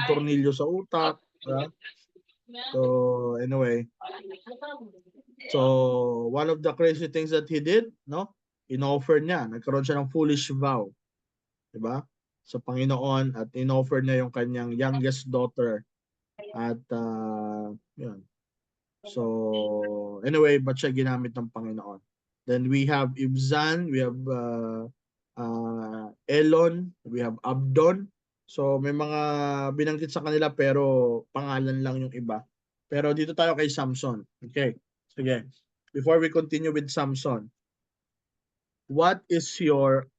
tornilyo sa utak. So anyway, so one of the crazy things that he did, no? In-offer niya, nagkaroon siya ng foolish vow. 'Di ba? Sa Panginoon at in-offer niya yung kanyang youngest daughter. At yun. So anyway, but siya ginamit ng Panginoon. Then we have Ibzan, we have Elon, we have Abdon. So may mga binanggit sa kanila pero pangalan lang yung iba. Pero dito tayo kay Samson. Okay. Sige. Before we continue with Samson, what is your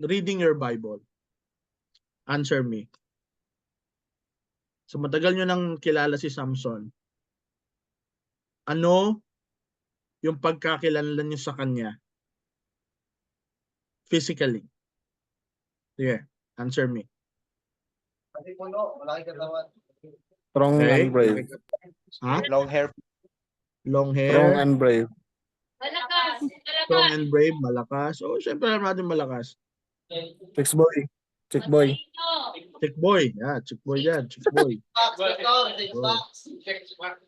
reading your Bible? Answer me. So matagal nyo nang kilala si Samson. Ano yung pagkakilala nyo sa kanya? Physically. Sige. Answer me. Strong Okay. and brave. Long hair. Strong and brave. Malakas. Strong and brave, malakas. Oh, syempre alam natin malakas. Chick boy. Chick boy. Chick boy. Yeah, chick boy yan. Chick boy.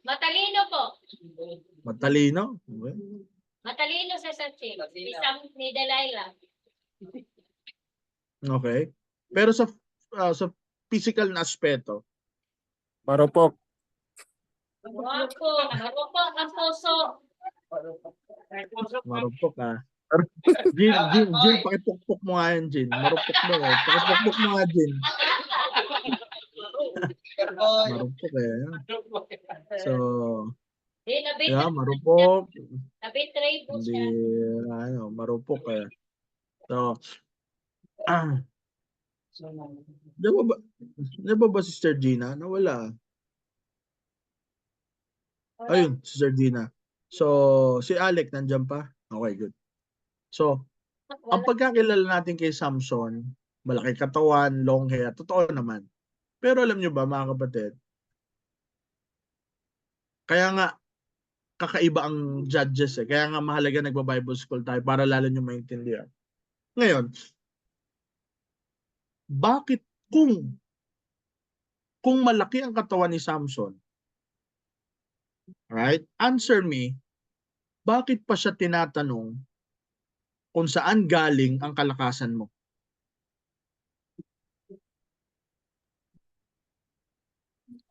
Matalino po. Matalino. Okay. Matalino sa Chick. Isang ni Delilah. Okay. Pero sa physical na aspeto, Marupok. Guwapo. Marupok ang puso. marupok Jin, pakipukpok mo nga yan, Jin. Marupok mo Pakipukpok mo nga, Jin. Marupok So, yeah, marupok. Nabitray po Hindi, siya. marupok So, di ba ba Sister Gina? Nawala. Ayun, Sister Gina. So, si Alec nandiyan pa? Okay, good. So, ang pagkakilala natin kay Samson, malaki katawan, long hair, totoo naman. Pero alam nyo ba mga kapatid, kaya nga kakaiba ang judges eh. Kaya nga mahalaga nagba-Bible school tayo para lalo nyo maintindihan. Ngayon, bakit kung malaki ang katawan ni Samson, right? Answer me, bakit pa siya tinatanong kung saan galing ang kalakasan mo?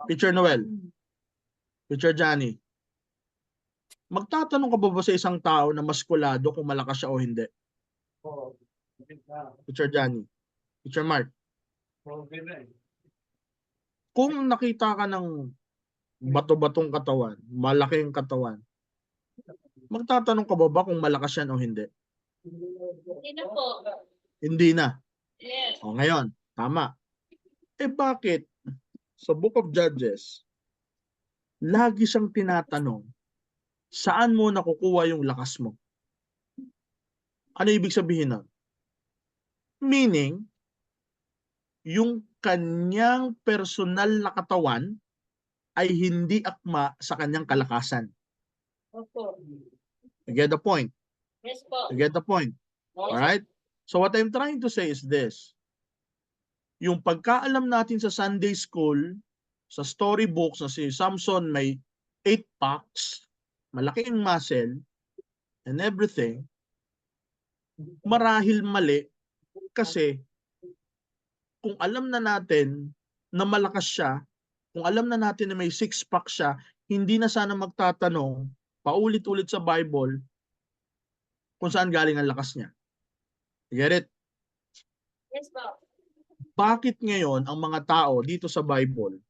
Teacher Noel, Teacher Johnny, magtatanong ka ba sa isang tao na maskulado kung malakas siya o hindi? Teacher Johnny, Teacher Mark, kung nakita ka ng bato-batong katawan, malaking katawan, magtatanong ka ba kung malakas yan o hindi? Sino po? Hindi na. Yes. O ngayon, tama. Eh bakit sa Book of Judges, lagi siyang tinatanong, saan mo nakukuha yung lakas mo? Ano ibig sabihin nun? Meaning, yung kanyang personal na katawan ay hindi akma sa kanyang kalakasan. Opo. You get the point? Yes po. You get the point? Alright? So what I'm trying to say is this. Yung pagkaalam natin sa Sunday school, sa storybooks na si Samson may 8 packs, malaking muscle, and everything, marahil mali kasi kung alam na natin na malakas siya, kung alam na natin na may 6-pack siya, hindi na sana magtatanong paulit-ulit sa Bible kung saan galing ang lakas niya. You get it? Yes po. Bakit ngayon ang mga tao dito sa Bible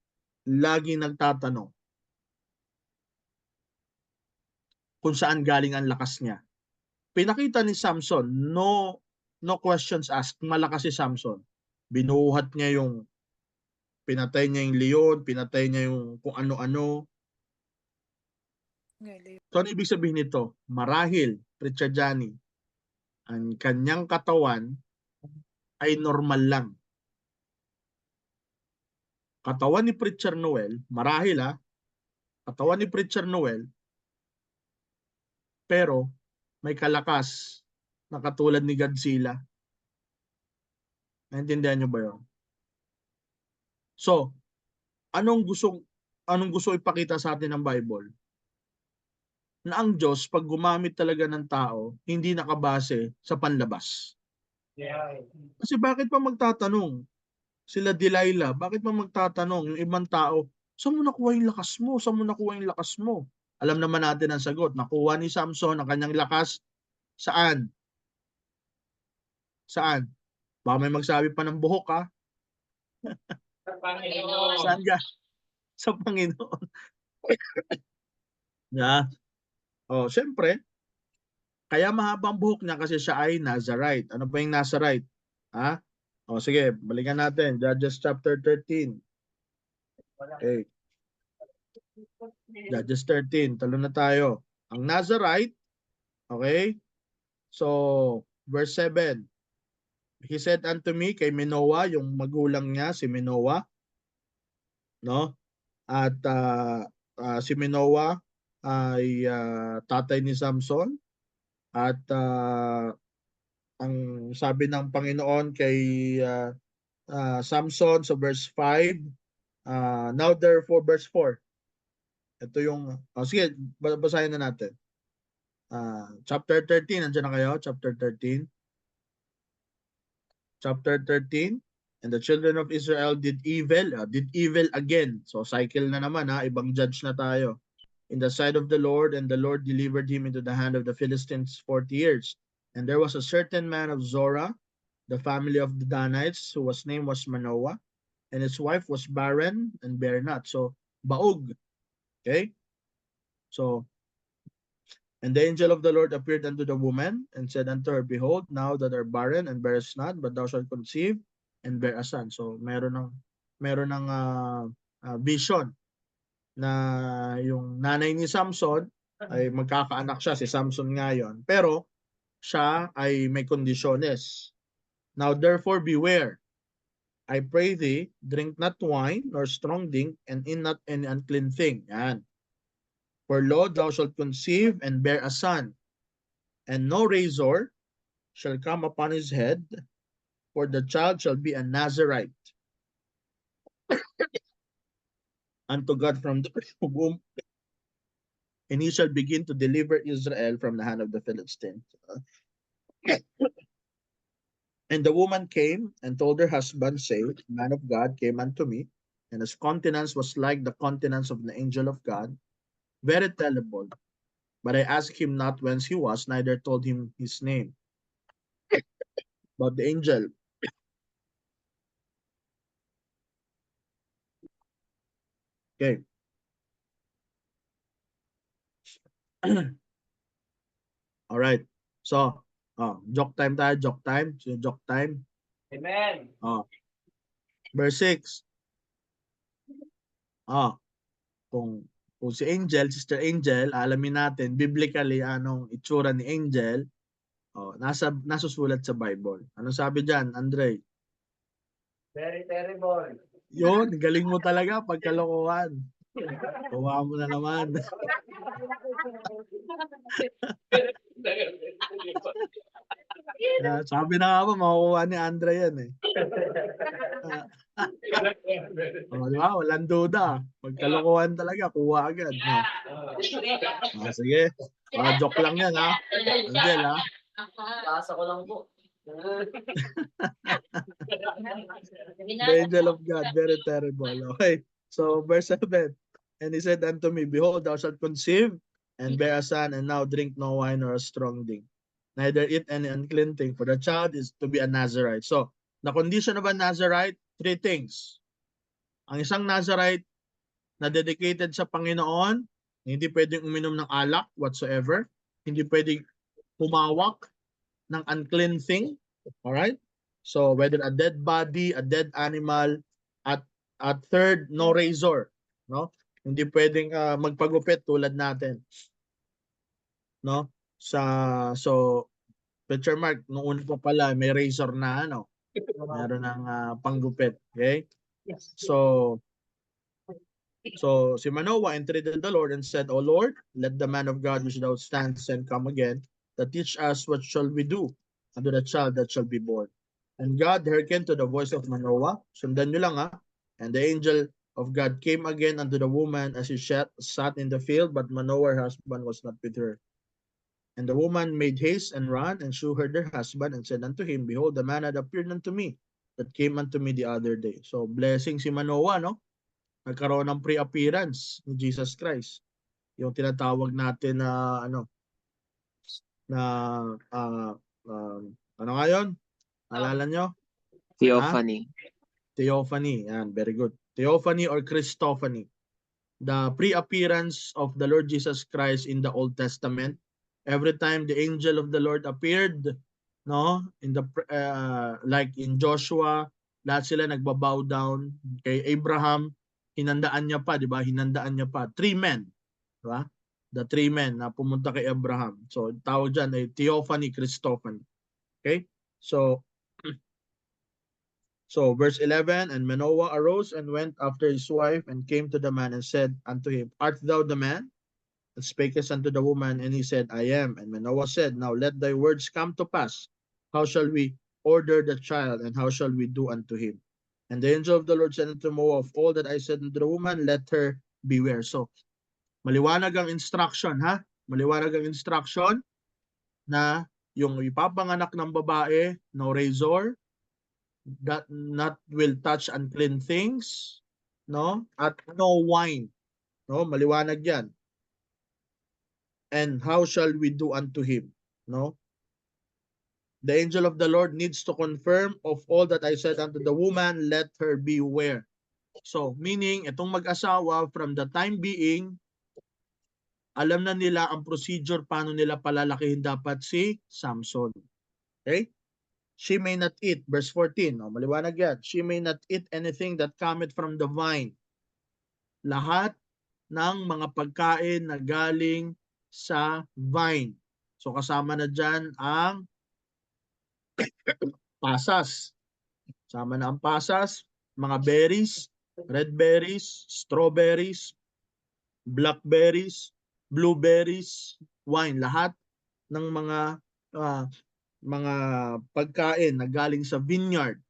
lagi nagtatanong kung saan galing ang lakas niya? Pinakita ni Samson, no questions asked, malakas si Samson. Binuhat niya yung, pinatay niya yung leon, pinatay niya yung kung ano-ano. So ano ibig sabihin nito? Marahil, Preacher Johnny, ang kanyang katawan ay normal lang. Katawan ni Preacher Noel, marahil katawan ni Preacher Noel, pero may kalakas na katulad ni Godzilla. Naintindihan niyo ba yun? So, anong gusto ipakita sa atin ng Bible? Na ang Diyos, pag gumamit talaga ng tao, hindi nakabase sa panlabas. Kasi bakit pa magtatanong? Sila Delilah, bakit pa magtatanong yung ibang tao, saan mo nakuha yung lakas mo? Saan mo nakuha yung lakas mo? Alam naman natin ang sagot. Nakuha ni Samson ang kanyang lakas. Saan? Saan? Baka may magsabi pa ng buhok Sa Panginoon. Saan ka? Sa Panginoon. Yeah. Oh, syempre, kaya mahabang buhok niya kasi siya ay Nazarite. Ano ba yung Nazarite? O sige, balikan natin. Judges chapter 13. Okay. Judges 13. Talo na tayo. Ang Nazarite, okay? So, verse 7. He said unto me, kay Manoah, yung magulang niya, si Manoah, no? At si Manoah ay tatay ni Samson. At ang sabi ng Panginoon kay Samson sa verse 5, now therefore verse 4. Ito yung, sige, basahin na natin. Chapter 13, nandiyan na kayo? Chapter 13. Chapter 13. And the children of Israel did evil again. So cycle na naman ibang judge na tayo. In the sight of the Lord, and the Lord delivered him into the hand of the Philistines 40 years. And there was a certain man of Zorah, the family of the Danites, whose name was Manoah, and his wife was barren and bare not. So, baog. Okay? So, And the angel of the Lord appeared unto the woman and said unto her, Behold, now that art barren and bearest not, but thou shalt conceive and bear a son. So meron ng vision na yung nanay ni Samson ay magkakaanak siya, si Samson ngayon. Pero siya ay may kondisyones. Now therefore beware. I pray thee, drink not wine nor strong drink, and eat not any unclean thing. Yan. For lo, thou shalt conceive and bear a son, and no razor shall come upon his head, for the child shall be a Nazarite unto God from the womb, and he shall begin to deliver Israel from the hand of the Philistines. And the woman came and told her husband, saying, The man of God came unto me, and his countenance was like the countenance of the angel of God, very terrible. But I asked him not whence he was, neither told him his name. But the angel okay. All right. So, joke time tayo, joke time. So, joke time. Amen. Verse 6. Kung si Angel, Sister Angel, alamin natin biblically anong itsura ni Angel. Nasusulat sa Bible. Ano sabi diyan, Andre? Very terrible. Yun, galing mo talaga pagkalokohan. Kuha mo na naman. Sabi na nga ba, makukuha ni Andre yan eh. Di ba? Walang duda. Pagkalokohan talaga, kuha agad. No? Sige. Joke lang yan ha. Angel ha. Basa ko lang po. The angel of God, very terrible. Okay. So, verse 7. And he said unto me, Behold, thou shalt conceive and bear a son, and now drink no wine or a strong drink, neither eat any unclean thing, for the child is to be a Nazarite. So, the condition of a Nazarite, 3 things. Ang isang Nazarite na dedicated sa Panginoon, hindi pwedeng uminom ng alak whatsoever, hindi pwedeng humawak ng unclean thing. Alright? So, whether a dead body, a dead animal, at third, no razor. No? Hindi pwedeng magpagupit tulad natin. No? So, Picture Mark, nung una pa pala, may razor na meron ng panggupit. Okay? Yes. So si Manoah entreated the Lord and said, O Lord, let the man of God which thou stands and come again, that teach us what shall we do unto the child that shall be born. And God hearkened to the voice of Manoah. Sundan nyo lang And the angel of God came again unto the woman as she sat in the field, but Manoah her husband was not with her. And the woman made haste and ran and shewed her their husband and said unto him, Behold, the man had appeared unto me that came unto me the other day. So blessing si Manoah, no? Nagkaroon ng pre-appearance ni Jesus Christ. Yung tinatawag natin na ano nga yun? Alala nyo? Theophany. Theophany. Yan, very good. Theophany or Christophany. The pre-appearance of the Lord Jesus Christ in the Old Testament. Every time the angel of the Lord appeared, no, in the like in Joshua, lahat sila nagbabow down. Kay Abraham, hinandaan niya pa, di ba? Hinandaan niya pa 3 men, di ba? The 3 men na pumunta kay Abraham. So tawag diyan ay Theophany, Christophany. Okay? So verse 11, and Manoah arose and went after his wife and came to the man and said unto him, Art thou the man? And spakest unto the woman, and he said, I am. And Manoah said, Now let thy words come to pass. How shall we order the child, and how shall we do unto him? And the angel of the Lord said unto Manoah, Of all that I said unto the woman, let her beware. So, maliwanag ang instruction, ha? Maliwanag ang instruction na yung ipapanganak ng babae, no razor, that not will touch unclean things, no? At no wine. No? Maliwanag yan. And how shall we do unto him? No? The angel of the Lord needs to confirm of all that I said unto the woman, let her beware. So, meaning, itong mag-asawa, from the time being, alam na nila ang procedure paano nila palalakihin dapat si Samson. Okay? She may not eat, verse 14. Oh, maliwanag yan. She may not eat anything that cometh from the vine. Lahat ng mga pagkain na galing sa vine. So kasama na dyan ang pasas. Kasama na ang pasas, mga berries, red berries, strawberries, blackberries, blueberries, wine. Lahat ng mga pagkain na galing sa vineyard.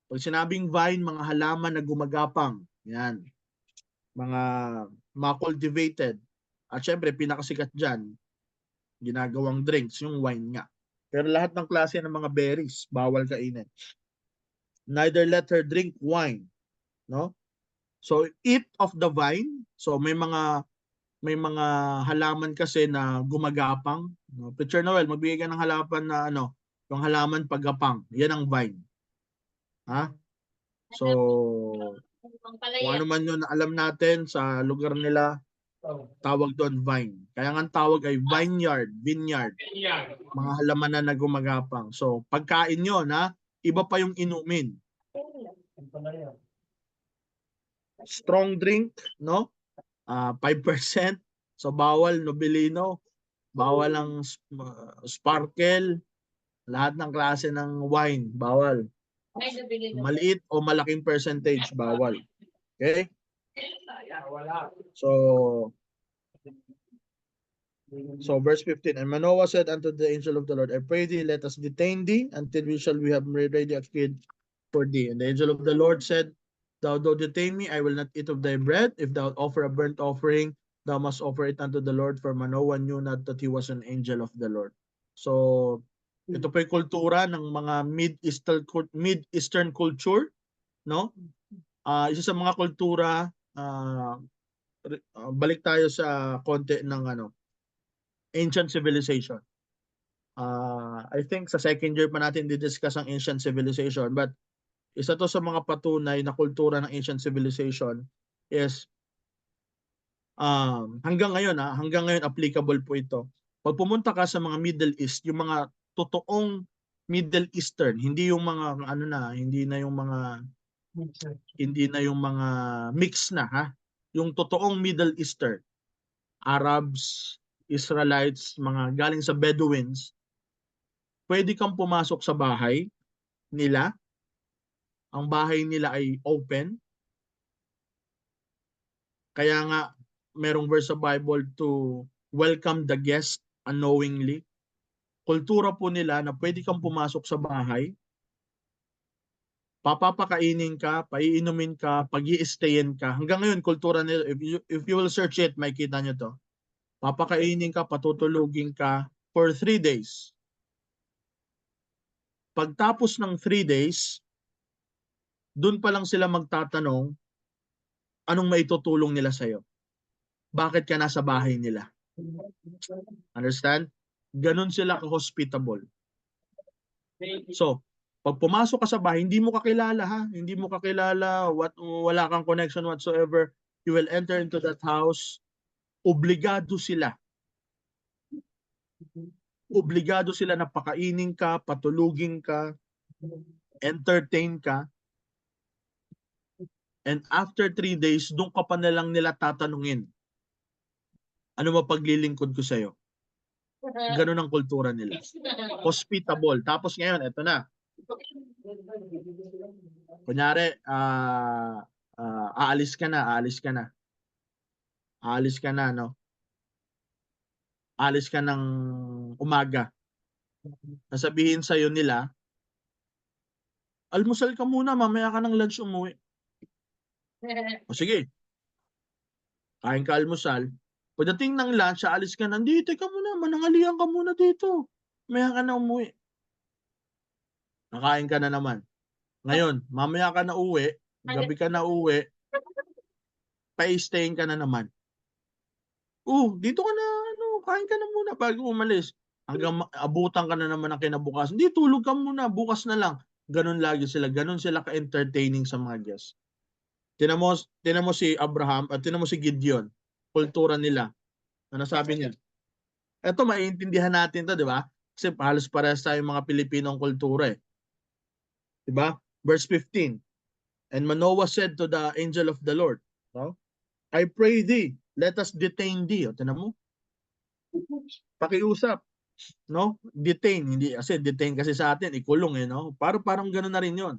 Pag sinabing vine, mga halaman na gumagapang. Yan. Mga cultivated. At syempre, pinakasikat dyan, ginagawang drinks, yung wine nga. Pero lahat ng klase ng mga berries, bawal kainin. Neither let her drink wine. No? So, eat of the vine. So, may mga halaman kasi na gumagapang. No? Teacher Noel, magbigay ka ng halaman na yung halaman paggapang. Yan ang vine. Ha? So, Ang kung palaya. ano man yun na alam natin sa lugar nila, tawag doon vine. Kaya nga ang tawag ay vineyard. Yan. Mga halaman na gumagapang. So, pagkain yun, ha? Iba pa yung inumin. Strong drink, no? 5%. So, bawal Nobilino. Bawal ang sparkle. Lahat ng klase ng wine, bawal. Ay, nabili na. Maliit o malaking percentage, bawal. Okay? Wala. So verse 15, and Manoah said unto the angel of the Lord, I pray thee, let us detain thee until we have made ready a kid for thee. And the angel of the Lord said, thou detain me, I will not eat of thy bread. If thou offer a burnt offering, thou must offer it unto the Lord, for Manoah knew not that he was an angel of the Lord. So, ito po yung kultura ng mga Mid-Eastern culture, no? Isa sa mga kultura, balik tayo sa konti ng ancient civilization. I think sa second year pa natin didiscuss ang ancient civilization, but isa to sa mga patunay na kultura ng ancient civilization is hanggang ngayon applicable po ito. Pag pumunta ka sa mga Middle East, yung mga totoong Middle Eastern, hindi yung mga hindi na yung mga mix na, ha? Yung totoong Middle Eastern, Arabs, Israelites, mga galing sa Bedouins, pwede kang pumasok sa bahay nila. Ang bahay nila ay open. Kaya nga merong verse sa Bible to welcome the guest unknowingly. Kultura po nila na pwede kang pumasok sa bahay, papapakainin ka, paiinumin ka, pag-i-stayin ka. Hanggang ngayon, kultura nila, if you will search it, makikita nyo to. Papakainin ka, patutulugin ka for 3 days. Pagtapos ng 3 days, dun pa lang sila magtatanong, anong maitutulong nila sa'yo? Bakit ka nasa bahay nila? Understand? Ganon sila ka-hospitable. So, pag pumasok ka sa bahay, hindi mo kakilala, ha? Hindi mo kakilala, wala kang connection whatsoever. You will enter into that house. Obligado sila. Obligado sila na pakainin ka, patulugin ka, entertain ka. And after 3 days, doon ka pa nalang nila tatanungin, ano mapaglilingkod ko sa'yo? Ganun ang kultura nila. Hospitable. Tapos ngayon, eto na. Kunyari, aalis ka na, no? Aalis ka ng umaga. Nasabihin sa'yo nila, almusal ka muna, mamaya ka ng lunch umuwi. O sige, kain ka almusal. Pagdating ng lunch, aalis ka na, hindi, teka muna, manangalian ka muna dito. Mamaya ka na umuwi. Nakain ka na naman. Ngayon, mamaya ka na uwi, gabi ka na uwi, pa-stayin ka na naman. Dito ka na, kain ka na muna bago umalis. Hanggang abutan ka na naman ng kinabukasan. Hindi, tulog ka muna, bukas na lang. Ganon lagi sila. Ganon sila ka-entertaining sa mga guests. Tinan mo si Abraham at tinan mo si Gideon. Kultura nila. Ano sabi niya? Ito, maiintindihan natin to, di ba? Kasi halos parehas tayong mga Pilipinong kultura eh. Di ba? Verse 15. And Manoah said to the angel of the Lord, no? I pray thee, let us detain thee. O, tinan mo? Pakiusap, no? Detain, hindi kasi detain kasi sa atin, ikulong eh, no? Parang gano'n na rin 'yon.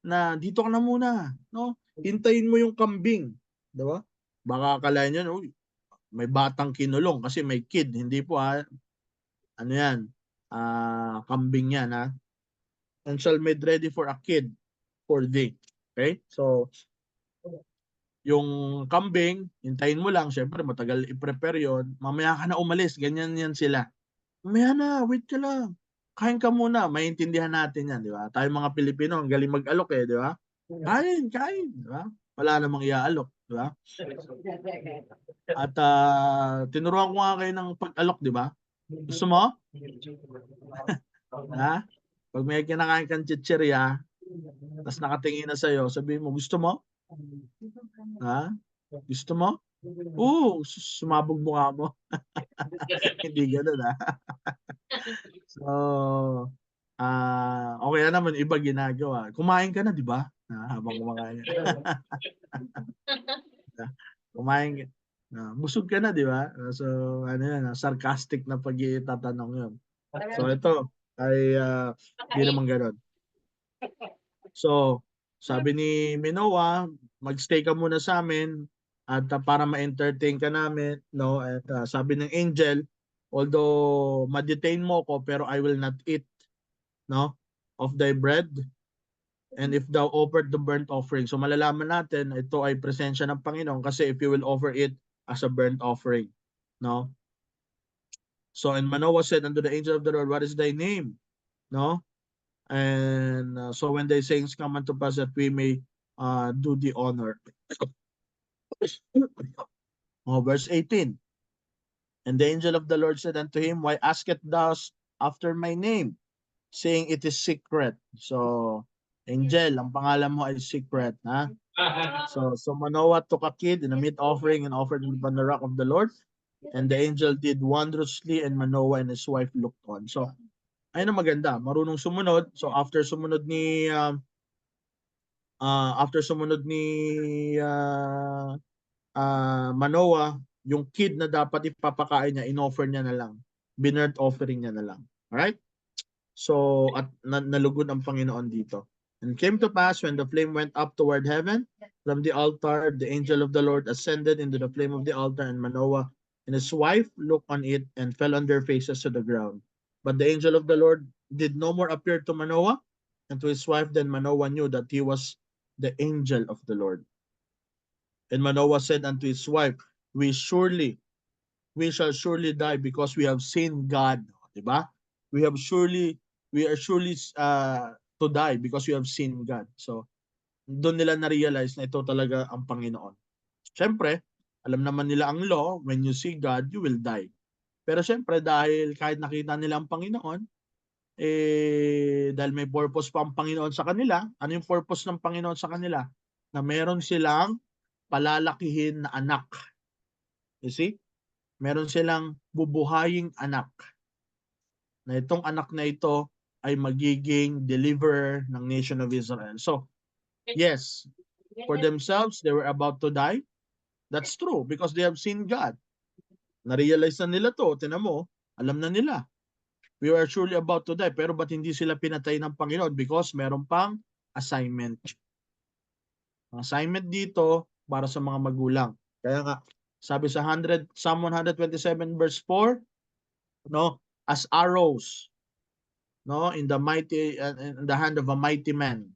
Na dito ka na muna, no? Hintayin mo yung kambing, 'di ba? Baka akalain niyo, uy, may batang kinulong kasi may kid, hindi po ano 'yan? Kambing 'yan ha. And shall made ready for a kid for thee. Okay? So, yung kambing, hintayin mo lang, syempre matagal i-prepare 'yon. Mamaya ka na umalis, ganyan 'yan sila. Mamaya na, wait ka lang. Kain ka muna, maintindihan natin 'yan, di ba? Tayo mga Pilipino, ang galing mag-alok eh, di ba? Kain, kain, di ba? Wala namang iaalok, di ba? At tinuruan ko nga kayo ng pag-alok, di ba? Gusto mo? Ha? Pag may kinakain kang chichirya, tapos nakatingin na sa'yo, sabihin mo, gusto mo? Ha? Gusto mo? Oo, sumabog mukha mo. Hindi ganun ha. So, okay na naman iba ginagawa. Kumain ka na, di ba? Habang kumakain. Kumain ka. Busog ka na, di ba? So, ano yan, sarcastic na pag-itatanong yun. So, ito ay di naman ganun. So, sabi ni Minoa, magstay ka muna sa amin at para ma-entertain ka namin, no? At sabi ng angel, although ma-detain mo ko, pero I will not eat, no, of thy bread. And if thou offered the burnt offering. So malalaman natin, ito ay presensya ng Panginoon kasi if you will offer it as a burnt offering, no? So, and Manoah said unto the angel of the Lord, what is thy name? No? And so when thy sayings come unto pass that we may do the honor. Verse 18. And the angel of the Lord said unto him, why askest thou after my name, saying it is secret? So, angel, ang pangalan mo ay secret, ha? So Manoah took a kid in a meat offering and offered it upon the rock of the Lord. And the angel did wondrously, and Manoah and his wife looked on. So, ayun ang maganda, marunong sumunod. So after sumunod ni Manoah, yung kid na dapat ipapakain niya, inoffer niya na lang. Binurnt offering niya na lang. Alright? So, at nalugod ang Panginoon dito. And came to pass when the flame went up toward heaven from the altar, the angel of the Lord ascended into the flame of the altar, and Manoah and his wife looked on it and fell on their faces to the ground. But the angel of the Lord did no more appear to Manoah and to his wife. Then Manoah knew that he was the angel of the Lord. And Manoah said unto his wife, we shall surely die because we have seen God. Diba? We are surely to die because we have seen God. So, doon nila na-realize na ito talaga ang Panginoon. Siyempre, alam naman nila ang law, when you see God, you will die. Pero siyempre, dahil kahit nakita nila ang Panginoon, dahil may purpose pa ang Panginoon sa kanila, ano yung purpose ng Panginoon sa kanila? Na meron silang palalakihin na anak. You see? Meron silang bubuhaying anak. Na itong anak na ito ay magiging deliverer ng nation of Israel. So, yes, for themselves, they were about to die. That's true because they have seen God. Na-realize na nila to. Tinan mo, alam na nila. We are surely about to die. Pero ba't hindi sila pinatay ng Panginoon? Because meron pang assignment. Ang assignment dito para sa mga magulang. Kaya nga, sabi sa Psalm 127 verse 4, no, as arrows, no, in the hand of a mighty man.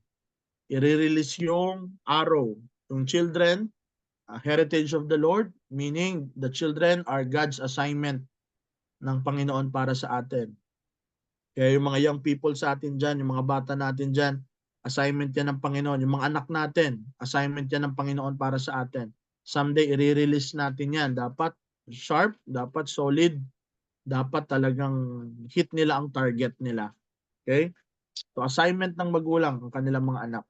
I-release yung arrow, yung children, heritage of the Lord, meaning the children are God's assignment ng Panginoon para sa atin. Kaya yung mga young people sa atin dyan, yung mga bata natin dyan, assignment yan ng Panginoon. Yung mga anak natin, assignment yan ng Panginoon para sa atin. Someday, i-release natin yan. Dapat sharp, dapat solid, dapat talagang hit nila ang target nila. Okay? So, assignment ng magulang ang kanilang mga anak.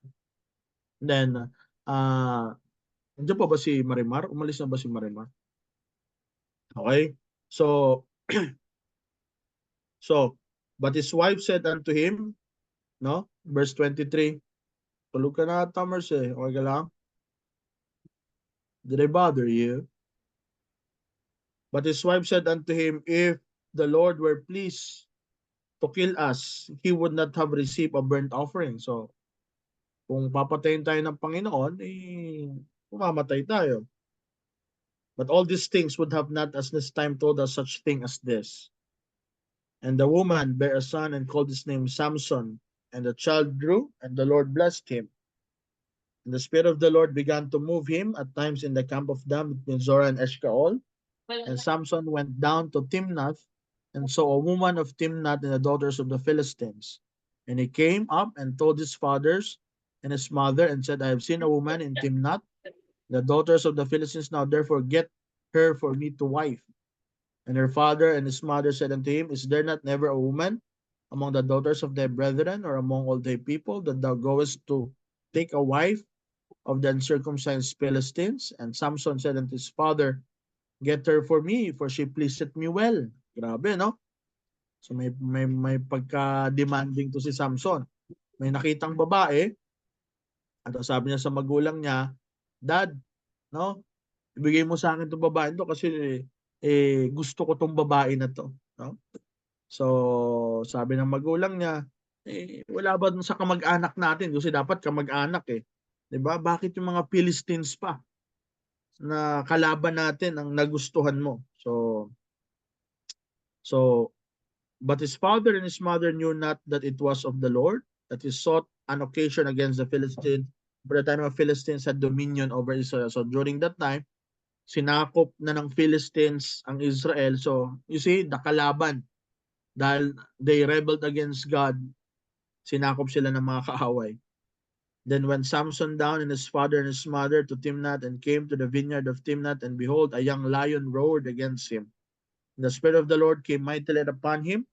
Then, nandiyan pa ba si Marimar? Umalis na ba si Marimar? Okay? So, so, but his wife said unto him, no? Verse 23. Tulog ka na, Tamers eh. Okay ka lang? Did I bother you? But his wife said unto him, if the Lord were pleased to kill us, he would not have received a burnt offering. So, kung papatayin tayo ng Panginoon, eh, mamamatay tayo. But all these things would have not as this time told us such thing as this. And the woman bare a son and called his name Samson. And the child grew, and the Lord blessed him. And the Spirit of the Lord began to move him at times in the camp of Dan between Zorah and Eshtaol. And Samson went down to Timnath and saw a woman of Timnath and the daughters of the Philistines. And he came up and told his fathers and his mother and said, I have seen a woman in Timnath, the daughters of the Philistines. Now therefore get her for me to wife. And her father and his mother said unto him, is there not never a woman among the daughters of thy brethren or among all thy people that thou goest to take a wife of the uncircumcised Philistines? And Samson said unto his father, get her for me, for she pleaseth me well. Grabe, no? So may pagka-demanding to si Samson. May nakitang babae, at sabi niya sa magulang niya, Dad, no? Ibigay mo sa akin 'tong babae to kasi gusto ko 'tong babae na to, no? So, sabi ng magulang niya, wala ba dun sa kamag-anak natin? Kasi dapat kamag-anak eh. 'Di ba? Bakit yung mga Philistines pa na kalaban natin ang nagustuhan mo? So, but his father and his mother knew not that it was of the Lord, that he sought an occasion against the Philistines. For the time of Philistines had dominion over Israel. So during that time, sinakop na ng Philistines ang Israel. So you see, nakalaban. Dahil they rebelled against God, sinakop sila ng mga kaaway. Then went Samson down and his father and his mother to Timnath and came to the vineyard of Timnath, and behold, a young lion roared against him. And the Spirit of the Lord came mightily upon him,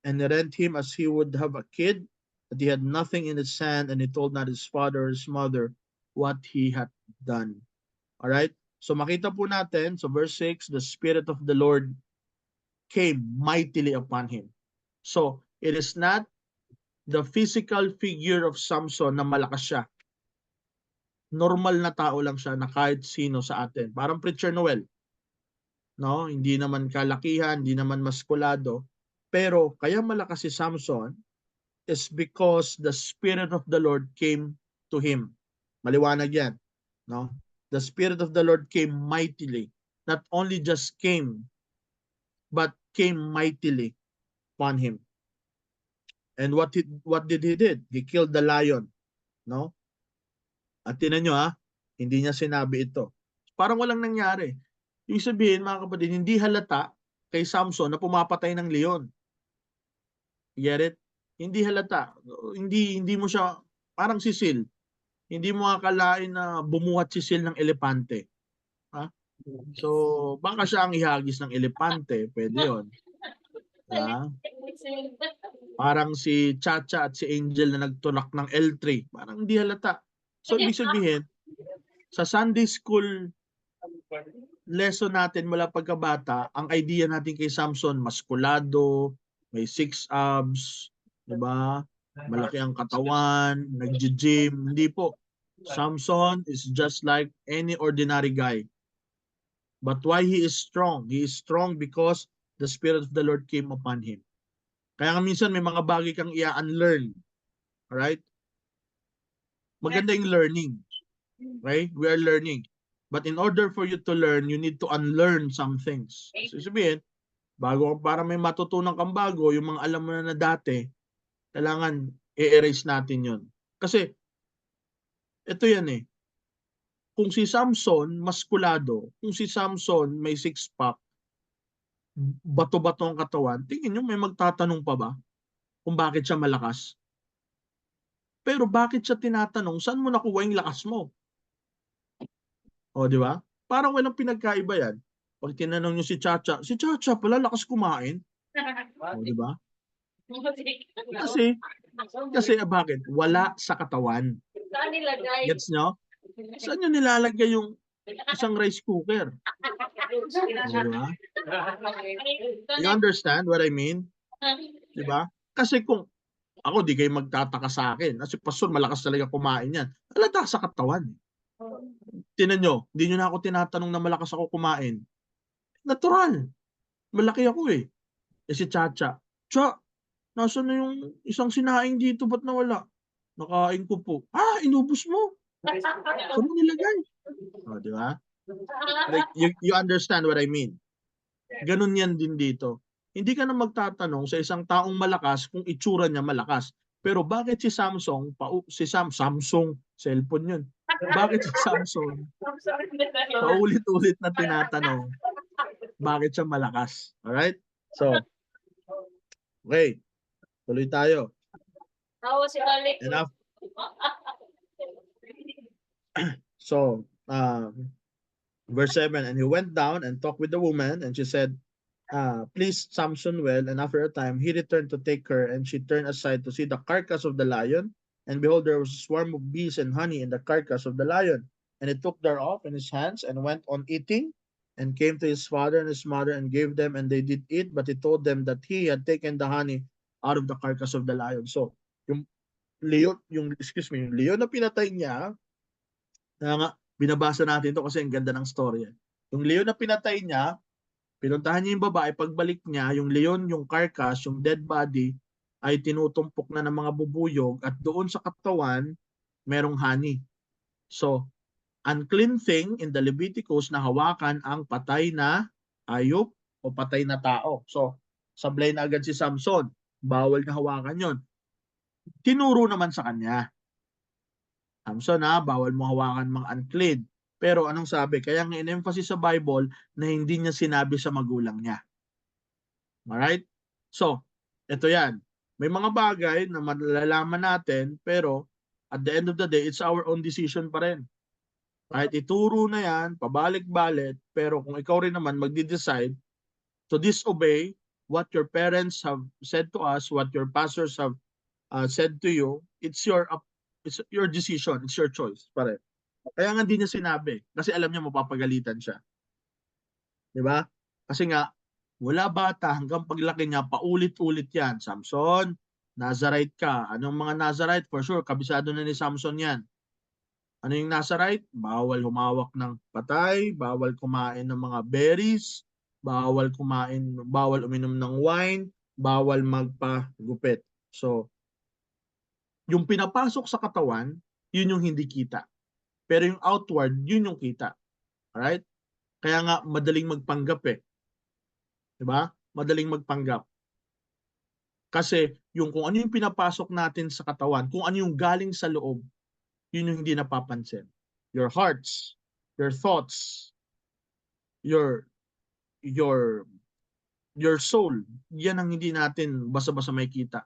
and rent him as he would have a kid, but he had nothing in his hand, and he told not his father or his mother what he had done. All right? So makita po natin, so verse 6, the Spirit of the Lord came mightily upon him. So it is not the physical figure of Samson na malakas siya. Normal na tao lang siya na kahit sino sa atin. Parang Preacher Noel. No? Hindi naman kalakihan, hindi naman maskulado. Pero kaya malakas si Samson is because the Spirit of the Lord came to him. Maliwanag yan. No? The Spirit of the Lord came mightily. Not only just came, but came mightily upon him. And what did he did? He killed the lion. No? At tinan nyo hindi niya sinabi ito. Parang walang nangyari. Ibig sabihin, mga kapatid, hindi halata kay Samson na pumapatay ng leon. Get it? Hindi halata. Hindi mo siya, parang sisil. Hindi mo akalain na bumuhat sisil ng elepante. Ha? So, baka siya ang ihagis ng elepante. Pwede yun. Ha? Parang si Chacha at si Angel na nagtulak ng L3. Parang hindi halata. So, ibig sabihin, sa Sunday school lesson natin mula pagkabata, ang idea natin kay Samson, maskulado, may 6 abs, di ba? Malaki ang katawan, nagji-gym. Hindi po. Samson is just like any ordinary guy. But why he is strong? He is strong because the Spirit of the Lord came upon him. Kaya nga minsan may mga bagay kang i-unlearn. Alright? Maganda yung learning. Right? We are learning. But in order for you to learn, you need to unlearn some things. So sabihin, para may matutunan kang bago, yung mga alam mo na dati, kailangan i-erase natin yun. Kasi, ito yan kung si Samson, maskulado, kung si Samson may 6-pack, bato-bato ang katawan, tingin nyo may magtatanong pa ba kung bakit siya malakas? Pero bakit siya tinatanong, saan mo nakuha yung lakas mo? O, di ba? Parang walang pinagkaiba yan. Pag tinanong nyo si Chacha pala lakas kumain. O, di ba? Kasi bakit? Wala sa katawan. Saan nilagay? Gets nyo? Saan nyo nilalagay yung isang rice cooker? Di ba? You understand what I mean? Di ba? Kasi kung ako, di kayo magtataka sa akin. Kasi pastor, malakas talaga kumain yan. Halata sa katawan. Tinan nyo, hindi nyo na ako tinatanong na malakas ako kumain. Natural. Malaki ako eh. Eh si Chacha, Cha, nasaan na yung isang sinaing dito? Ba't nawala? Nakain ko po. Ah, inubos mo. Saan mo nilagay? O, di ba? Like, you understand what I mean? Ganun yan din dito. Hindi ka na magtatanong sa isang taong malakas kung itsura niya malakas. Pero bakit si Samsung, Samsung, cellphone yun. Bakit si Samsung, paulit-ulit na tinatanong, bakit siya malakas? Alright? So, okay. Tuloy tayo. Oo, si Alec. Enough. So, verse 7, and he went down and talked with the woman, and she said, please Samson well, and after a time he returned to take her, and she turned aside to see the carcass of the lion, and behold, there was a swarm of bees and honey in the carcass of the lion. And he took thereof in his hands, and went on eating, and came to his father and his mother, and gave them, and they did eat, but he told them that he had taken the honey out of the carcass of the lion. So, yung yung leon na pinatay niya, na nga, binabasa natin to kasi ang ganda ng story. Yung leon na pinatay niya, pinuntahan niya yung babae, pagbalik niya, yung leon, yung carcass, yung dead body, ay tinutumpok na ng mga bubuyog at doon sa katawan, merong honey. So, unclean thing in the Leviticus na hawakan ang patay na ayop o patay na tao. So, sablay na agad si Samson, bawal na hawakan yon. Tinuro naman sa kanya, Samson bawal mo hawakan mga unclean. Pero anong sabi? Kaya nga in-emphasis sa Bible na hindi niya sinabi sa magulang niya. Alright? So, ito yan. May mga bagay na malalaman natin, pero at the end of the day, it's our own decision pa rin. Kahit ituro na yan, pabalik-balik, pero kung ikaw rin naman magde-decide to disobey what your parents have said to us, what your pastors have said to you, it's your decision, it's your choice pa rin. Kaya nga hindi niya sinabi kasi alam niya mapapagalitan siya. 'Di ba? Kasi nga wala bata hanggang paglaki niya paulit-ulit 'yan. Samson, Nazarite ka. Anong mga Nazarite? For sure, kabisado na ni Samson 'yan. Ano yung Nazarite? Bawal humawak ng patay, bawal kumain ng mga berries, bawal uminom ng wine, bawal magpagupit. So, yung pinapasok sa katawan, yun yung hindi kita. Pero yung outward, yun yung kita. Alright? Kaya nga, madaling magpanggap eh. Diba? Madaling magpanggap. Kasi yung kung ano yung pinapasok natin sa katawan, kung ano yung galing sa loob, yun yung hindi napapansin. Your hearts, your thoughts, your soul, yan ang hindi natin basta-basta may kita.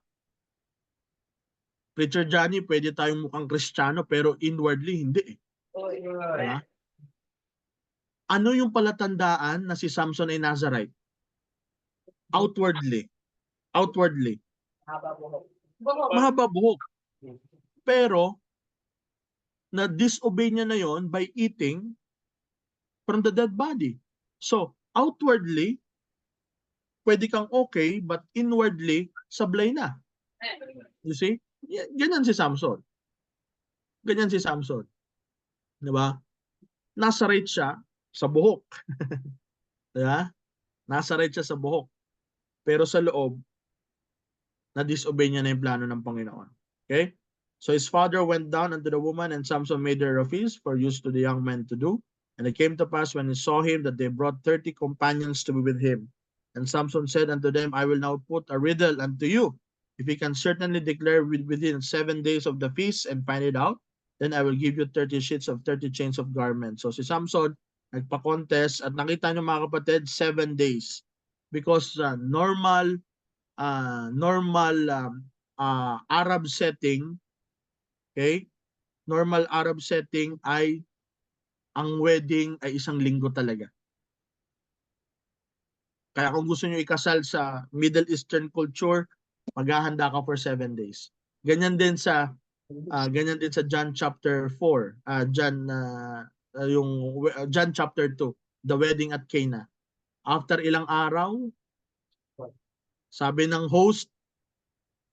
Preacher Johnny, pwede tayong mukhang Kristiyano pero inwardly hindi eh. Diba? Ano yung palatandaan na si Samson ay Nazarite? Outwardly. Mahaba buhok. Pero, na-disobey niya na yon by eating from the dead body. So, outwardly, pwede kang okay, but inwardly, sablay na. You see? Ganyan si Samson. Diba? Nazarite siya sa buhok. Diba? Nazarite siya sa buhok. Pero sa loob, na-disobey niya na yung plano ng Panginoon. Okay? So his father went down unto the woman, and Samson made her a feast for use to the young men to do. And it came to pass when he saw him that they brought 30 companions to be with him. And Samson said unto them, I will now put a riddle unto you. If you can certainly declare within 7 days of the feast and find it out, then I will give you 30 sheets of 30 chains of garments. So si Samson, nagpa-contest, at nakita nyo mga kapatid, 7 days. Because normal Arab setting, okay? Normal Arab setting ay ang wedding ay 1 linggo talaga. Kaya kung gusto niyo ikasal sa Middle Eastern culture, maghahanda ka for 7 days. Ganyan din sa John chapter 4, John chapter 2. the wedding at Cana. After ilang araw, sabi ng host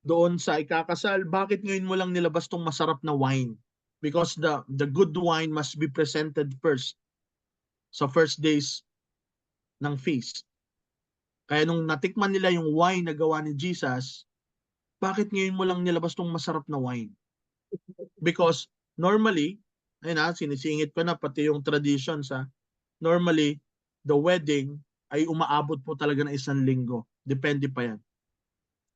doon sa ikakasal, bakit ngayon mo lang nilabas tong masarap na wine? Because the good wine must be presented first sa first days ng feast. Kaya nung natikman nila yung wine na gawa ni Jesus, bakit ngayon mo lang nilabas tong masarap na wine? Because normally, ayun sinisingit ko na pati yung tradition normally, the wedding ay umaabot po talaga ng 1 linggo. Depende pa yan.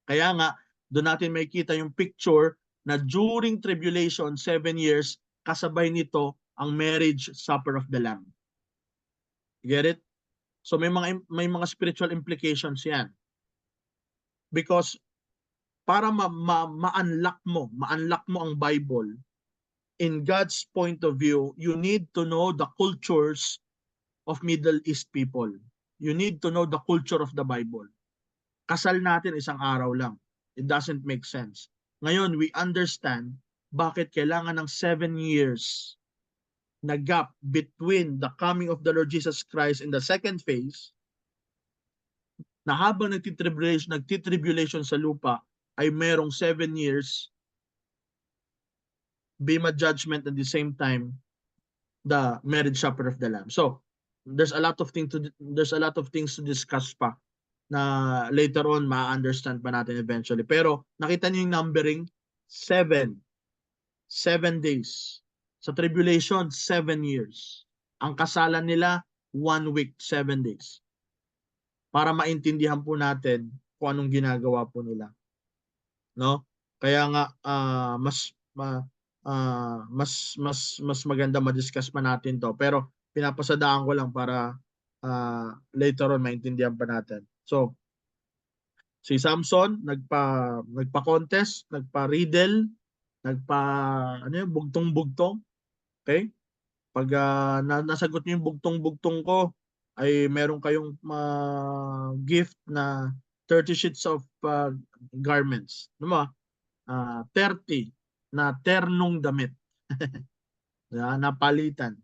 Kaya nga, doon natin makikita yung picture na during tribulation, 7 years, kasabay nito ang marriage supper of the Lamb. Get it? So may mga spiritual implications yan. Because para ma-unlock mo ang Bible, in God's point of view, you need to know the cultures of Middle East people. You need to know the culture of the Bible. Kasal natin isang araw lang. It doesn't make sense. Ngayon, we understand bakit kailangan ng 7 years na gap between the coming of the Lord Jesus Christ in the second phase, na habang nagtitribulation sa lupa, ay merong 7 years Bema judgment at the same time the marriage supper of the Lamb. So there's a lot of things to discuss pa na later on ma-understand pa natin eventually. Pero nakita niyo yung numbering 7 days. Sa tribulation 7 years. Ang kasalan nila 1 week, 7 days. Para maintindihan po natin kung anong ginagawa po nila. No? Kaya nga mas maganda ma-discuss pa natin to. Pero pinapasadaan ko lang para later on maintindihan pa natin. So, si Samson nagpa-contest, nagpa-riddle, bugtong-bugtong. Okay? Pag nasagot niyo yung bugtong-bugtong ko, ay meron kayong gift na 30 sheets of garments. Ano 30 na ternong damit. Napalitan.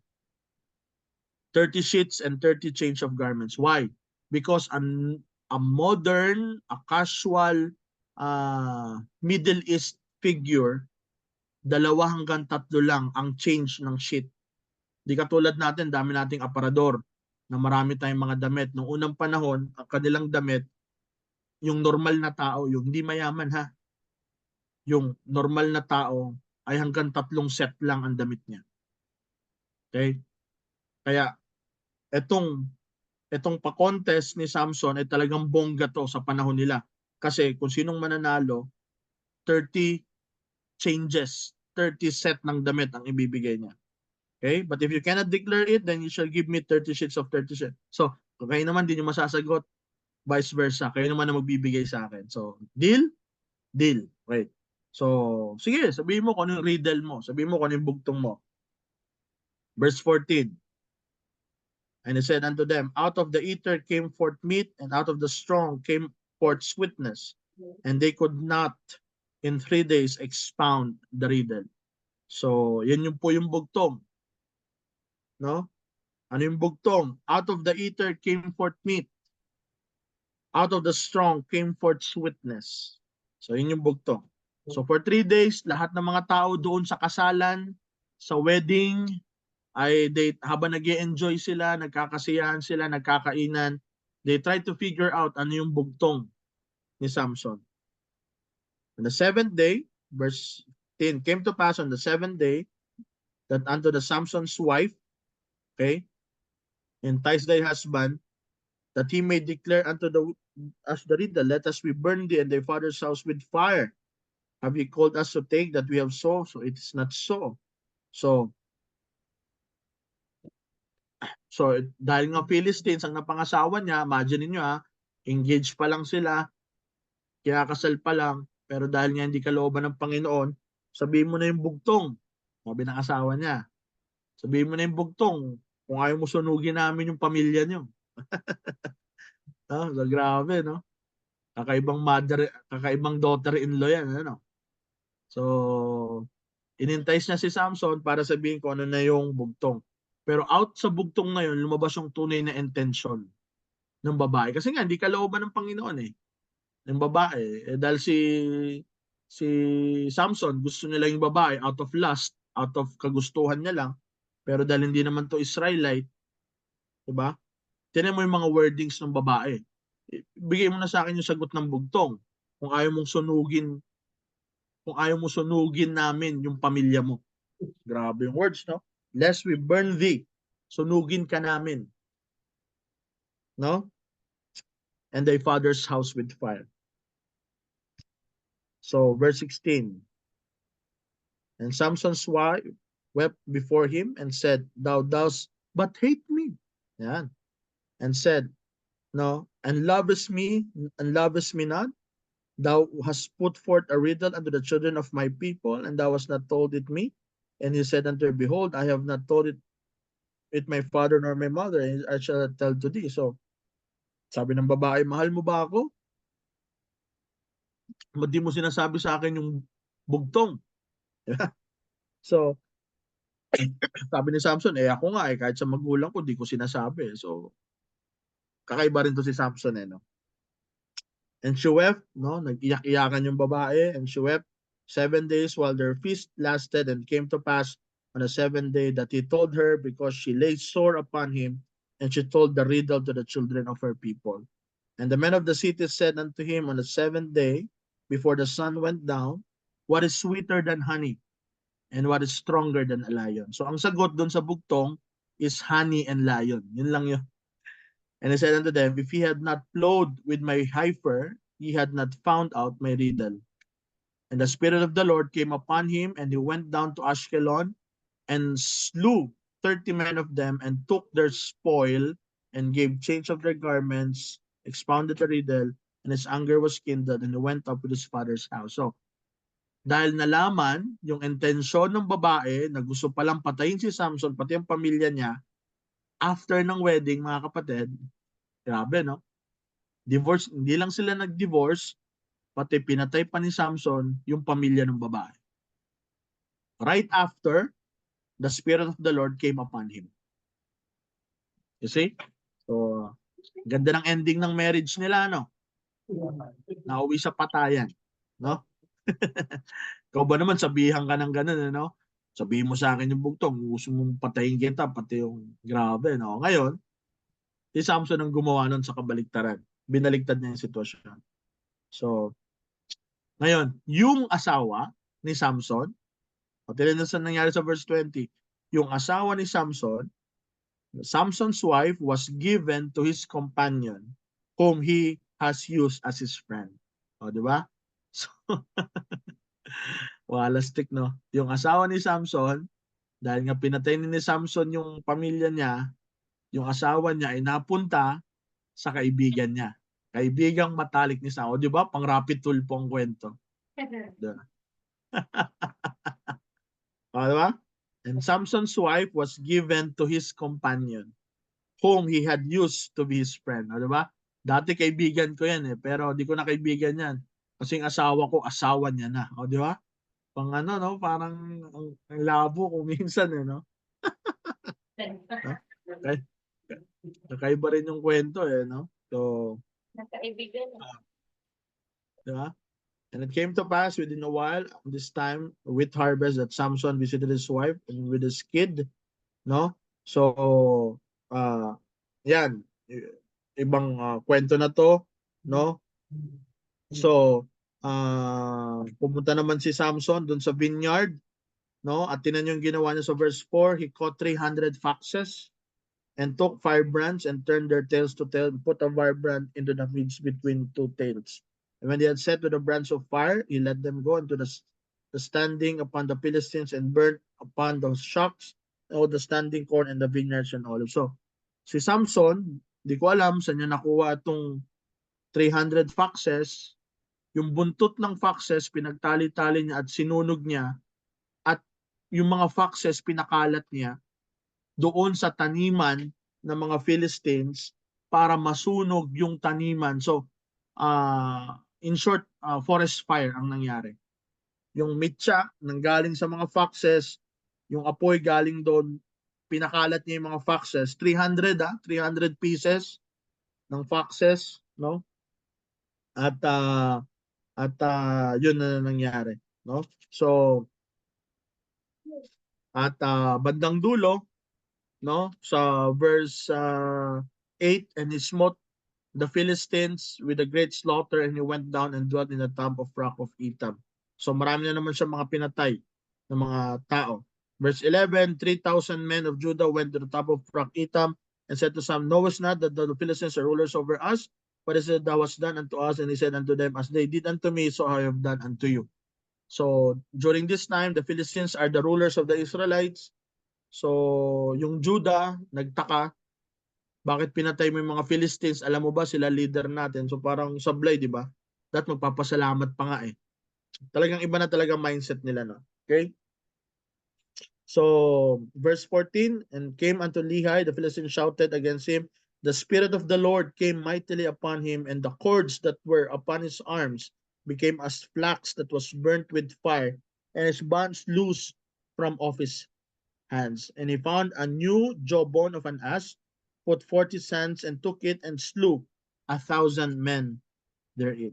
30 sheets and 30 change of garments. Why? Because a modern, a casual Middle East figure, 2 hanggang 3 lang ang change ng sheet. Di katulad natin, dami nating aparador na marami tayong mga damit. Noong unang panahon, ang kanilang damit, yung normal na tao, yung hindi mayaman yung normal na tao ay hanggang 3 set lang ang damit niya. Okay? Kaya etong pa-contest ni Samson ay talagang bongga to sa panahon nila. Kasi kung sinong mananalo, 30 changes, 30 set ng damit ang ibibigay niya. Okay? But if you cannot declare it, then you shall give me 30 sheets of 30 sheets. So, kung kayo naman din yung masasagot, vice versa. Kayo naman ang magbibigay sa akin. So, deal? Deal. Okay. So, sige, sabihin mo kung ano yung riddle mo. Sabihin mo kung ano yung bugtong mo. Verse 14. And he said unto them, out of the eater came forth meat, and out of the strong came forth sweetness. And they could not in 3 days expound the riddle. So, yan yung po yung bugtong. No? Ano yung bugtong? Out of the eater came forth meat. Out of the strong came forth sweetness. So, yun yung bugtong. So for 3 days, lahat ng mga tao doon sa kasalan, sa wedding, ay habang nag-enjoy sila, nagkakasiyahan sila, nagkakainan, they try to figure out ano yung bugtong ni Samson. On the 7th day, verse 10, came to pass on the 7th day that unto the Samson's wife, okay, entice thy husband, that he may declare unto us the riddle, let us we burn thee and thy father's house with fire. Have you called us to take that we have so? So it is not so. So dahil nga Philistines ang napangasawa niya, imagine niyo engaged pa lang sila, kinakasal pa lang, pero dahil nga hindi kalooban ng Panginoon, sabihin mo na yung bugtong. Sabi ng asawa niya, sabihin mo na yung bugtong, kung ayaw mo sunugin namin yung pamilya niyo. So grabe, no? Kakaibang daughter-in-law yan, ano? So, inentice niya si Samson para sabihin ko ano na yung bugtong. Pero out sa bugtong na yun, lumabas yung tunay na intention ng babae. Kasi nga, hindi kalooban ng Panginoon eh. Ng babae. Dahil si Samson, gusto niya lang yung babae out of lust, out of kagustuhan niya lang. Pero dahil hindi naman to Israelite, diba? Tinan mo yung mga wordings ng babae. Bigay mo na sa akin yung sagot ng bugtong. Kung ayaw mong sunugin, kung ayaw mo sunugin namin yung pamilya mo. Grabe yung words, no? Lest we burn thee. Sunugin ka namin. No? And thy father's house with fire. So, verse 16. And Samson's wife wept before him and said, Thou dost but hate me. Yan. And said, No, and lovest me not. Thou hast put forth a riddle unto the children of my people, and thou hast not told it me. And he said unto her, Behold, I have not told it with my father nor my mother, and I shall tell to thee. So, sabi ng babae, mahal mo ba ako? Di mo sinasabi sa akin yung bugtong. So, sabi ni Samson, ako nga kahit sa magulang ko, di ko sinasabi. So, kakaiba rin to si Samson no? And she wept, no? Nag-iyak-iyakan yung babae, and she wept 7 days while their feast lasted, and came to pass on the 7th day that he told her, because she lay sore upon him, and she told the riddle to the children of her people. And the men of the city said unto him on the 7th day, before the sun went down, what is sweeter than honey? And what is stronger than a lion? So ang sagot doon sa bugtong is honey and lion. Yun lang yun. And he said unto them, if he had not plowed with my heifer, he had not found out my riddle. And the Spirit of the Lord came upon him, and he went down to Ashkelon, and slew 30 men of them, and took their spoil, and gave change of their garments, expounded the riddle, and his anger was kindled, and he went up with his father's house. So, dahil nalaman yung intensyon ng babae na gusto palang patayin si Samson, pati ang pamilya niya, after ng wedding, mga kapatid, grabe, no? Divorce, hindi lang sila nag-divorce, pati pinatay pa ni Samson yung pamilya ng babae. Right after, the Spirit of the Lord came upon him. You see? So, ganda ng ending ng marriage nila, no? Nauwi sa patayan, no? Ikaw ba naman, sabihan ka ng ganun, no? Sabihin mo sa akin yung bugtong, gusto mong patayin kita, pati yung grabe, no? Ngayon, si Samson ang gumawa nun sa kabaligtaran. Binaligtad niya yung sitwasyon. So, ngayon, yung asawa ni Samson, o tignan sa nangyari sa verse 20, yung asawa ni Samson, Samson's wife was given to his companion, whom he has used as his friend. O, di ba? So, walastik, no? Yung asawa ni Samson, dahil nga pinatay ni Samson yung pamilya niya, yung asawa niya ay napunta sa kaibigan niya. Kaibigang matalik ni Samson. O, di ba? Pang rapid tulpo ang kwento. O, di ba? And Samson's wife was given to his companion, whom he had used to be his friend. O, di ba? Dati kaibigan ko yan pero di ko na kaibigan yan. Kasi yung asawa ko, asawa niya na. O, di ba? Pang ano, no? Parang ang labo kung minsan, no? Okay. Kakaiba rin yung kwento, no? So, Nakaibigan. di ba? And it came to pass within a while, this time, with harvest, that Samson visited his wife and with his kid, no? So, yan. Ibang kwento na to, no? So, pumunta naman si Samson dun sa vineyard, no? At tinan yung ginawa niya sa verse 4, he caught 300 foxes and took firebrands and turned their tails to tail and put a firebrand into the midst between two tails. And when they had set with a branch of fire, he let them go into the standing upon the Philistines and burnt upon those shocks, all the standing corn and the vineyards and olives. So, si Samson, di ko alam saan niya nakuha itong 300 foxes. Yung buntot ng foxes, pinagtali-tali niya at sinunog niya. At yung mga foxes, pinakalat niya doon sa taniman ng mga Philistines para masunog yung taniman. So, in short, forest fire ang nangyari. Yung mitsa nanggaling sa mga foxes, yung apoy galing doon, pinakalat niya yung mga foxes. 300 300 pieces ng foxes, no? At yun na nangyari, no? So at bandang dulo, no, sa verse 8, and he smote the Philistines with a great slaughter, and he went down and dwelt in the top of rock of Etam. So marami na naman siya mga pinatay ng mga tao. Verse 11, 3,000 men of Judah went to the top of rock Etam and said to some, knowest not that the Philistines are rulers over us? What is it thou hast done unto us? And he said unto them, as they did unto me, so I have done unto you. So during this time, the Philistines are the rulers of the Israelites. So yung Judah nagtaka, bakit pinatay mo yung mga Philistines? Alam mo ba sila leader natin? So parang sablay, di ba? That magpapasalamat pa nga eh. Talagang iba na talaga mindset nila, no? Okay? So verse 14, and came unto Lehi, the Philistines shouted against him. The Spirit of the Lord came mightily upon him, and the cords that were upon his arms became as flax that was burnt with fire, and his bands loose from off his hands. And he found a new jawbone of an ass, put 40 cents, and took it and slew 1,000 men therein.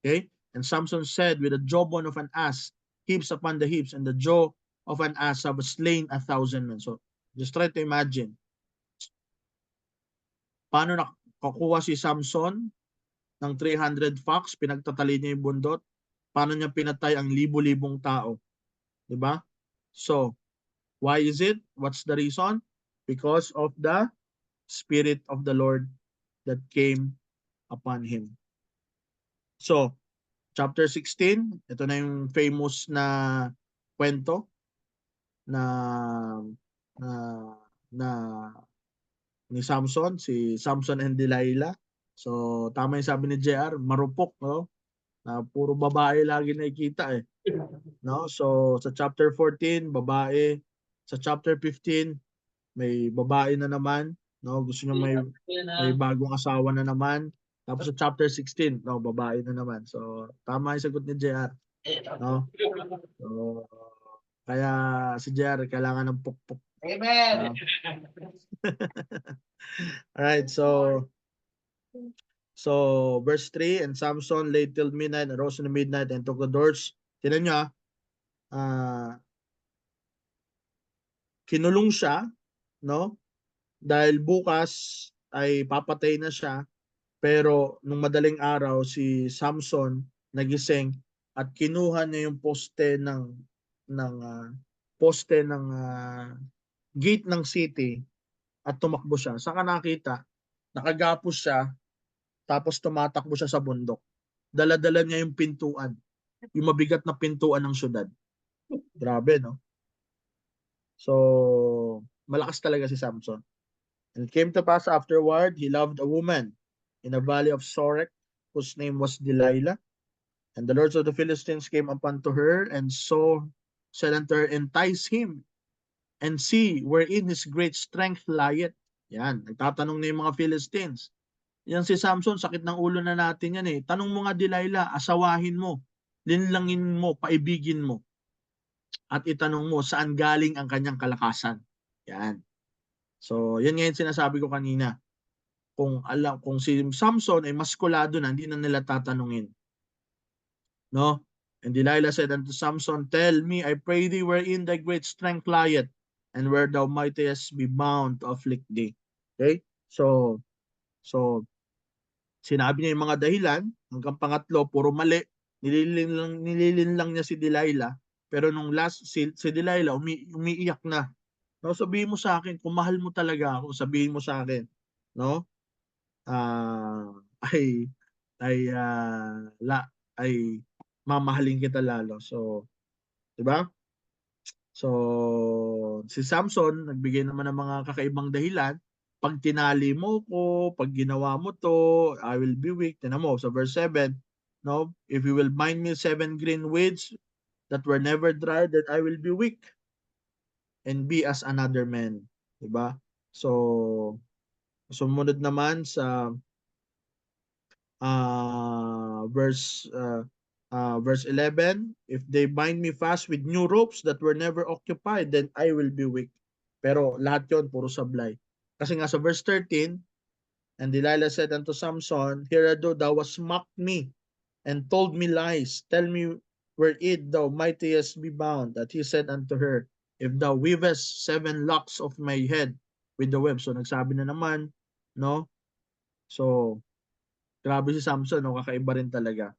Okay? And Samson said, with the jawbone of an ass, heaps upon the heaps, and the jaw of an ass have slain 1,000 men. So just try to imagine. Paano nakakuha si Samson ng 300 fox, pinagtatali niya yung bundot, paano niya pinatay ang libo-libong tao? Diba? So, why is it? What's the reason? Because of the Spirit of the Lord that came upon him. So, chapter 16, ito na yung famous na kwento na na, na ni Samson, si Samson and Delilah. So, tama yung sabi ni JR, marupok, no? Na puro babae lagi nakikita eh. No? So, sa chapter 14, babae. Sa chapter 15, may babae na naman, no? Gusto niya may bagong asawa na naman. Tapos sa chapter 16, no, babae na naman. So, tama yung sagot ni JR, no? So, kaya si JR kailangan ng pukpuk. Amen. All right, so verse 3, and Samson lay till midnight and rose in the midnight and took the doors. Tinan nyo kinulong siya, no? Dahil bukas ay papatay na siya, pero nung madaling araw si Samson nagising at kinuha niya yung poste ng gate ng city at tumakbo siya. Saka nakita, nakagapos siya, tapos tumatakbo siya sa bundok. Dala-dala niya yung pintuan, yung mabigat na pintuan ng syudad. Grabe, no? So, malakas talaga si Samson. And it came to pass afterward, he loved a woman in a valley of Sorek, whose name was Delilah. And the lords of the Philistines came upon to her, and said unto her, entice him, and see wherein his great strength lieth. Yan, nagtatanong na yung mga Philistines. Yan si Samson, sakit ng ulo na natin yan eh. Tanong mo nga Delilah, asawahin mo, linlangin mo, paibigin mo. At itanong mo, saan galing ang kanyang kalakasan. Yan. So, yan nga yung sinasabi ko kanina. Kung si Samson ay maskulado na, hindi na nila tatanungin. No? And Delilah said unto Samson, tell me, I pray thee, wherein thy great strength lieth, and where thou mightest be bound to afflict thee. Okay? So, sinabi niya yung mga dahilan, hanggang pangatlo, puro mali. Nililin lang niya si Delilah. Pero nung last, si Delilah, umiiyak na. No, sabihin mo sa akin, kung mahal mo talaga ako, sabihin mo sa akin, no? Ay mamahalin kita lalo. So, 'di ba? So, si Samson nagbigay naman ng mga kakaibang dahilan. Pag tinali mo ko, pag ginawa mo to, I will be weak. Tingnan mo sa verse 7, no? If you will bind me 7 green weeds that were never dried, then I will be weak and be as another man. 'Di ba? So, sumunod naman sa verse 11, if they bind me fast with new ropes that were never occupied, then I will be weak Pero lahat yon puro sablay. Kasi nga sa verse 13, and Delilah said unto Samson, Hereado thou hast mocked me, and told me lies. Tell me wherein thou mightest be bound. That he said unto her, If thou weavest 7 locks of my head with the web. So nagsabi na naman, no? So, grabe si Samson, no? Kakaiba rin talaga.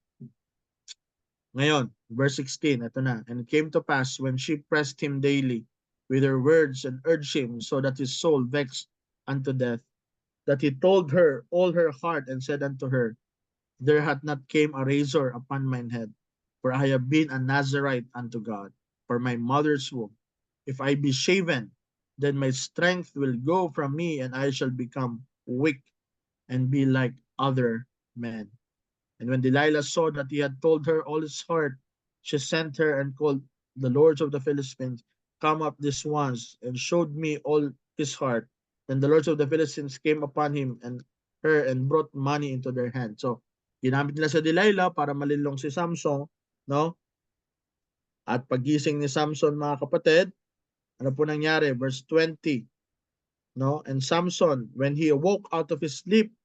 Ngayon, verse 16, ito na. And it came to pass when she pressed him daily with her words and urged him so that his soul vexed unto death, that he told her all her heart and said unto her, There hath not came a razor upon mine head, for I have been a Nazarite unto God, for my mother's womb. If I be shaven, then my strength will go from me, and I shall become weak and be like other men. And when Delilah saw that he had told her all his heart, she sent her and called the lords of the Philistines, Come up this once, and showed me all his heart. Then the lords of the Philistines came upon him and her and brought money into their hand. So, ginamit nila sa Delilah para malilong si Samson, no? At pagising ni Samson, mga kapatid, ano po nangyari? Verse 20, no? And Samson, when he awoke out of his sleep,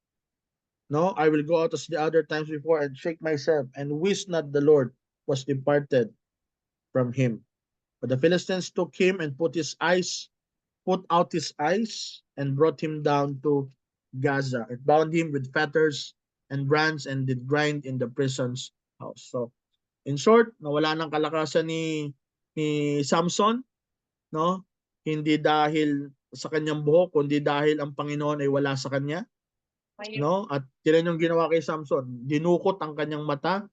no, I will go out as the other times before and shake myself and wish not the Lord was departed from him. But the Philistines took him and put out his eyes and brought him down to Gaza and bound him with fetters and brands and did grind in the prison's house. So, in short, nawala ng kalakasan ni Samson, no? Hindi dahil sa kanyang buhok, kundi dahil ang Panginoon ay wala sa kanya. No? At tinan yung ginawa kay Samson, dinukot ang kanyang mata,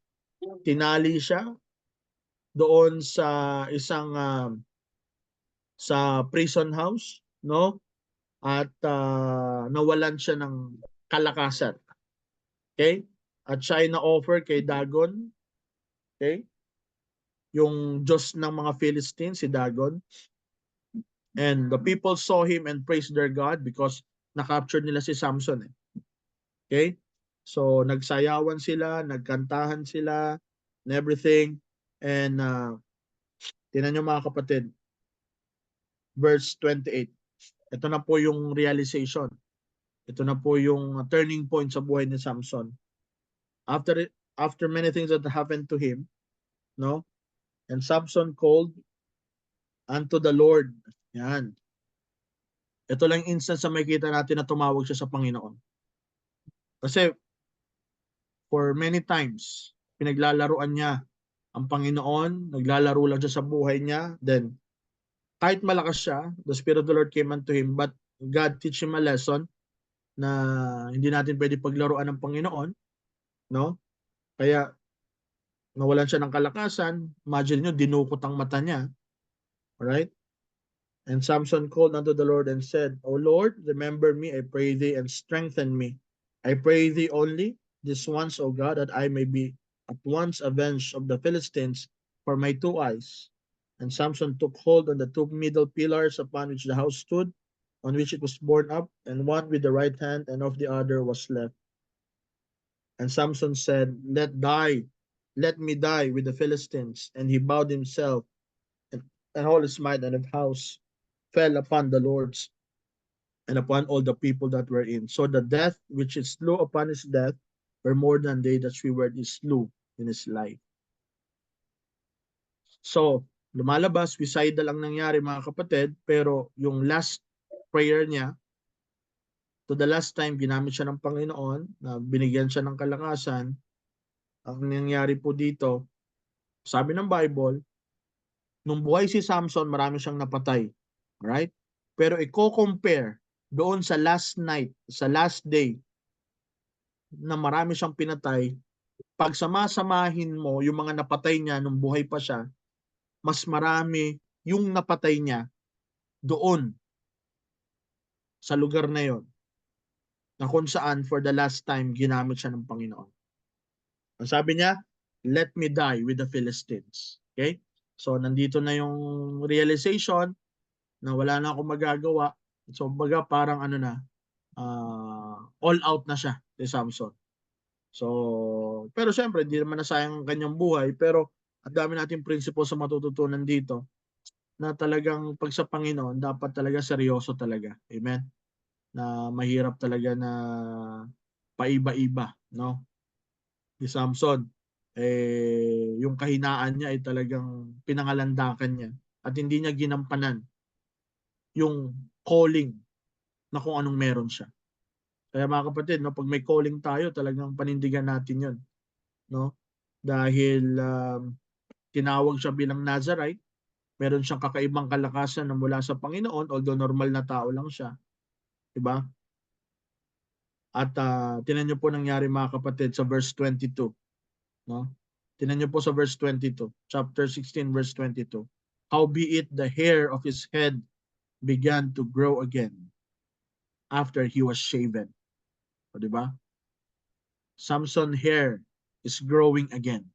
tinali siya doon sa isang sa prison house, no? At nawalan siya ng kalakasan. Okay? At siya ay na-offer kay Dagon. Okay? Yung Diyos ng mga Philistines, si Dagon. And the people saw him and praised their God because na-capture nila si Samson. Okay? So, nagsayawan sila, nagkantahan sila, and everything. And, tinan nyo mga kapatid, verse 28. Ito na po yung realization. Ito na po yung turning point sa buhay ni Samson. After many things that happened to him, no? And Samson called unto the Lord. Yan. Ito lang instance sa makita natin na tumawag siya sa Panginoon. Kasi for many times, pinaglalaruan niya ang Panginoon, naglalaro lang siya sa buhay niya. Then, kahit malakas siya, the Spirit of the Lord came unto him, but God teach him a lesson na hindi natin pwede paglaruan ng Panginoon, no? Kaya, nawalan siya ng kalakasan. Imagine nyo, dinukot ang mata niya. Alright? And Samson called unto the Lord and said, O Lord, remember me, I pray thee, and strengthen me. I pray thee only this once, O God, that I may be at once avenged of the Philistines for my 2 eyes. And Samson took hold on the 2 middle pillars upon which the house stood, on which it was borne up, and one with the right hand, and of the other was left. And Samson said, Let me die with the Philistines. And he bowed himself, and all his might and of house fell upon the lords and upon all the people that were in. So the death which is slew upon his death were more than they that swear is slew in his life. So, lumalabas, suicidal ang nangyari mga kapatid, pero yung last prayer niya, to the last time, ginamit siya ng Panginoon, na binigyan siya ng kalakasan. Ang nangyari po dito, sabi ng Bible, nung buhay si Samson, marami siyang napatay. Alright? Pero i-compare doon sa last night, sa last day, na marami siyang pinatay, pag samasamahin mo yung mga napatay niya nung buhay pa siya, mas marami yung napatay niya doon sa lugar na yon, na kung saan for the last time ginamit siya ng Panginoon. Ang sabi niya, let me die with the Philistines. Okay? So, nandito na yung realization na wala na akong magagawa. So, baga parang ano na, all out na siya si Samson. So, pero syempre, hindi naman nasayang ang kanyang buhay. Pero, ang dami nating principle sa matututunan dito. na talagang pag sa Panginoon, dapat talaga seryoso talaga. Amen? Na mahirap talaga na paiba-iba, no? Si Samson, yung kahinaan niya ay talagang pinangalandakan niya at hindi niya ginampanan yung calling na kung anong meron siya. Kaya mga kapatid, no, pag may calling tayo, talagang panindigan natin yun. No? Dahil tinawag siya bilang Nazarite, meron siyang kakaibang kalakasan na mula sa Panginoon, although normal na tao lang siya. Diba? At tinan niyo po nangyari mga kapatid sa verse 22. No? Tinan niyo po sa verse 22. Chapter 16, verse 22. Howbeit the hair of his head began to grow again after he was shaven. O, diba? Samson hair is growing again.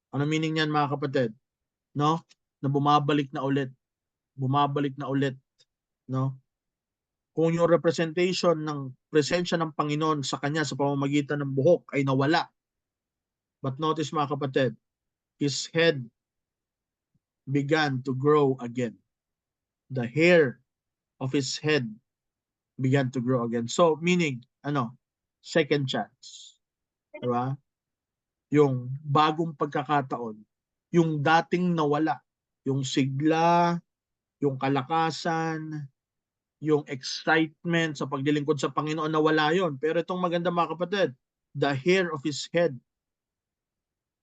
Ano meaning niyan mga kapatid? No? Na bumabalik na ulit. Bumabalik na ulit. No? Kung yung representation ng presensya ng Panginoon sa kanya sa pamamagitan ng buhok ay nawala. But notice mga kapatid, his head began to grow again. The hair of his head began to grow again. So, meaning, second chance. Diba? Yung bagong pagkakataon. Yung dating nawala. Yung sigla, yung kalakasan, yung excitement sa paglilingkod sa Panginoon, nawala yon. Pero itong maganda mga kapatid, the hair of his head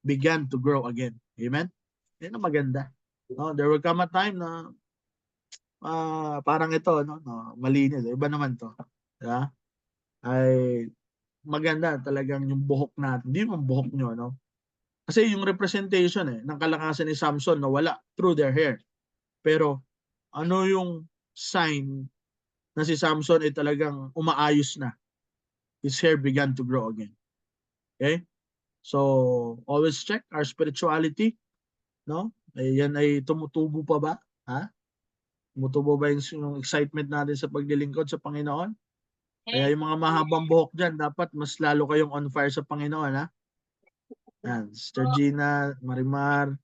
began to grow again. Amen? Yan ang maganda. No, there will come a time na parang ito, no, malinis. Iba naman to. Diba? Ay maganda talagang yung buhok natin. Hindi yung buhok nyo, no? Kasi yung representation ng kalakasan ni Samson nawala through their hair. Pero ano yung sign na si Samson ay talagang umaayos na? His hair began to grow again. Okay? So, always check our spirituality. No? Yan ay tumutubo pa ba? Ha? Tumutubo ba yung excitement natin sa paglilingkod sa Panginoon? Kaya yung mga mahabang buhok dyan, dapat mas lalo kayong on fire sa Panginoon, ha? Yan, Sister Gina, Marimar,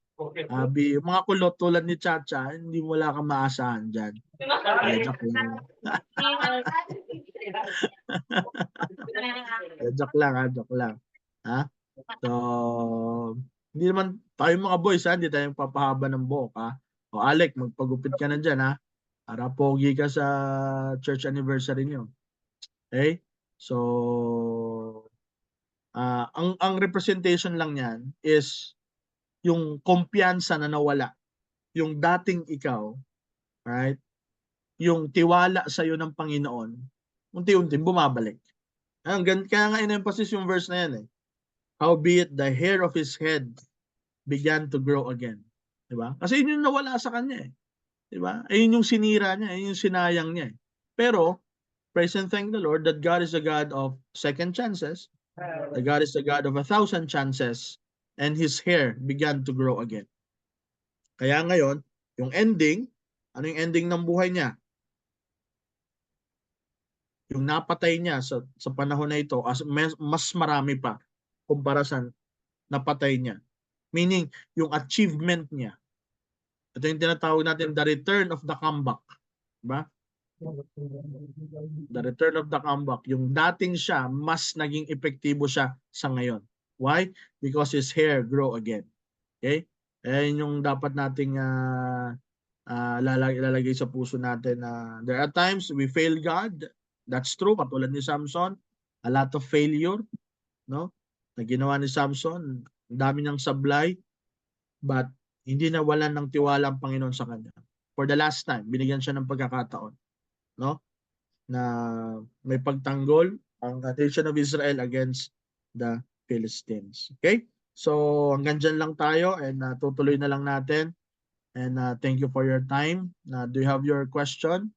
Abi, yung mga kulot tulad ni Chacha, hindi wala kang maasahan dyan. Joke lang. Joke lang, ha? Joke lang. Ha? So, hindi naman tayo mga boys, ha? Hindi tayo papahaba ng buhok, ha? O Alec, magpagupit ka na dyan, ha? Para pogi ka sa church anniversary niyo. Okay? So, ang representation lang niyan is yung kumpiyansa na nawala. Yung dating ikaw, right? Yung tiwala sa iyo ng Panginoon, unti-unti bumabalik. Kaya nga in-emphasis yung verse na yan eh. Howbeit the hair of his head began to grow again. Diba? Kasi yun yung nawala sa kanya eh. Diba? Ayun yung sinira niya, ayun yung sinayang niya eh. Pero, praise and thank the Lord that God is a God of second chances. The God is the God of 1,000 chances. And his hair began to grow again. Kaya ngayon, yung ending, ano yung ending ng buhay niya? Yung napatay niya sa panahon na ito, mas marami pa kumpara sa napatay niya. Meaning, yung achievement niya. Ito yung tinatawag natin, the return of the comeback. Diba? The return of the comeback. Yung dating siya, mas naging epektibo siya sa ngayon. Why? Because his hair grow again. Okay? Ayan yung dapat nating ilalagay sa puso natin. There are times we fail God. That's true. Katulad ni Samson, a lot of failure, no? Na ginawa ni Samson, ang dami niyang sablay, but hindi nawalan ng tiwala ang Panginoon sa kanya. For the last time, binigyan siya ng pagkakataon, no? Na may pagtanggol ang nation of Israel against the Philistines. Okay? So hanggang dyan lang tayo and tutuloy na lang natin. And thank you for your time. Do you have your question?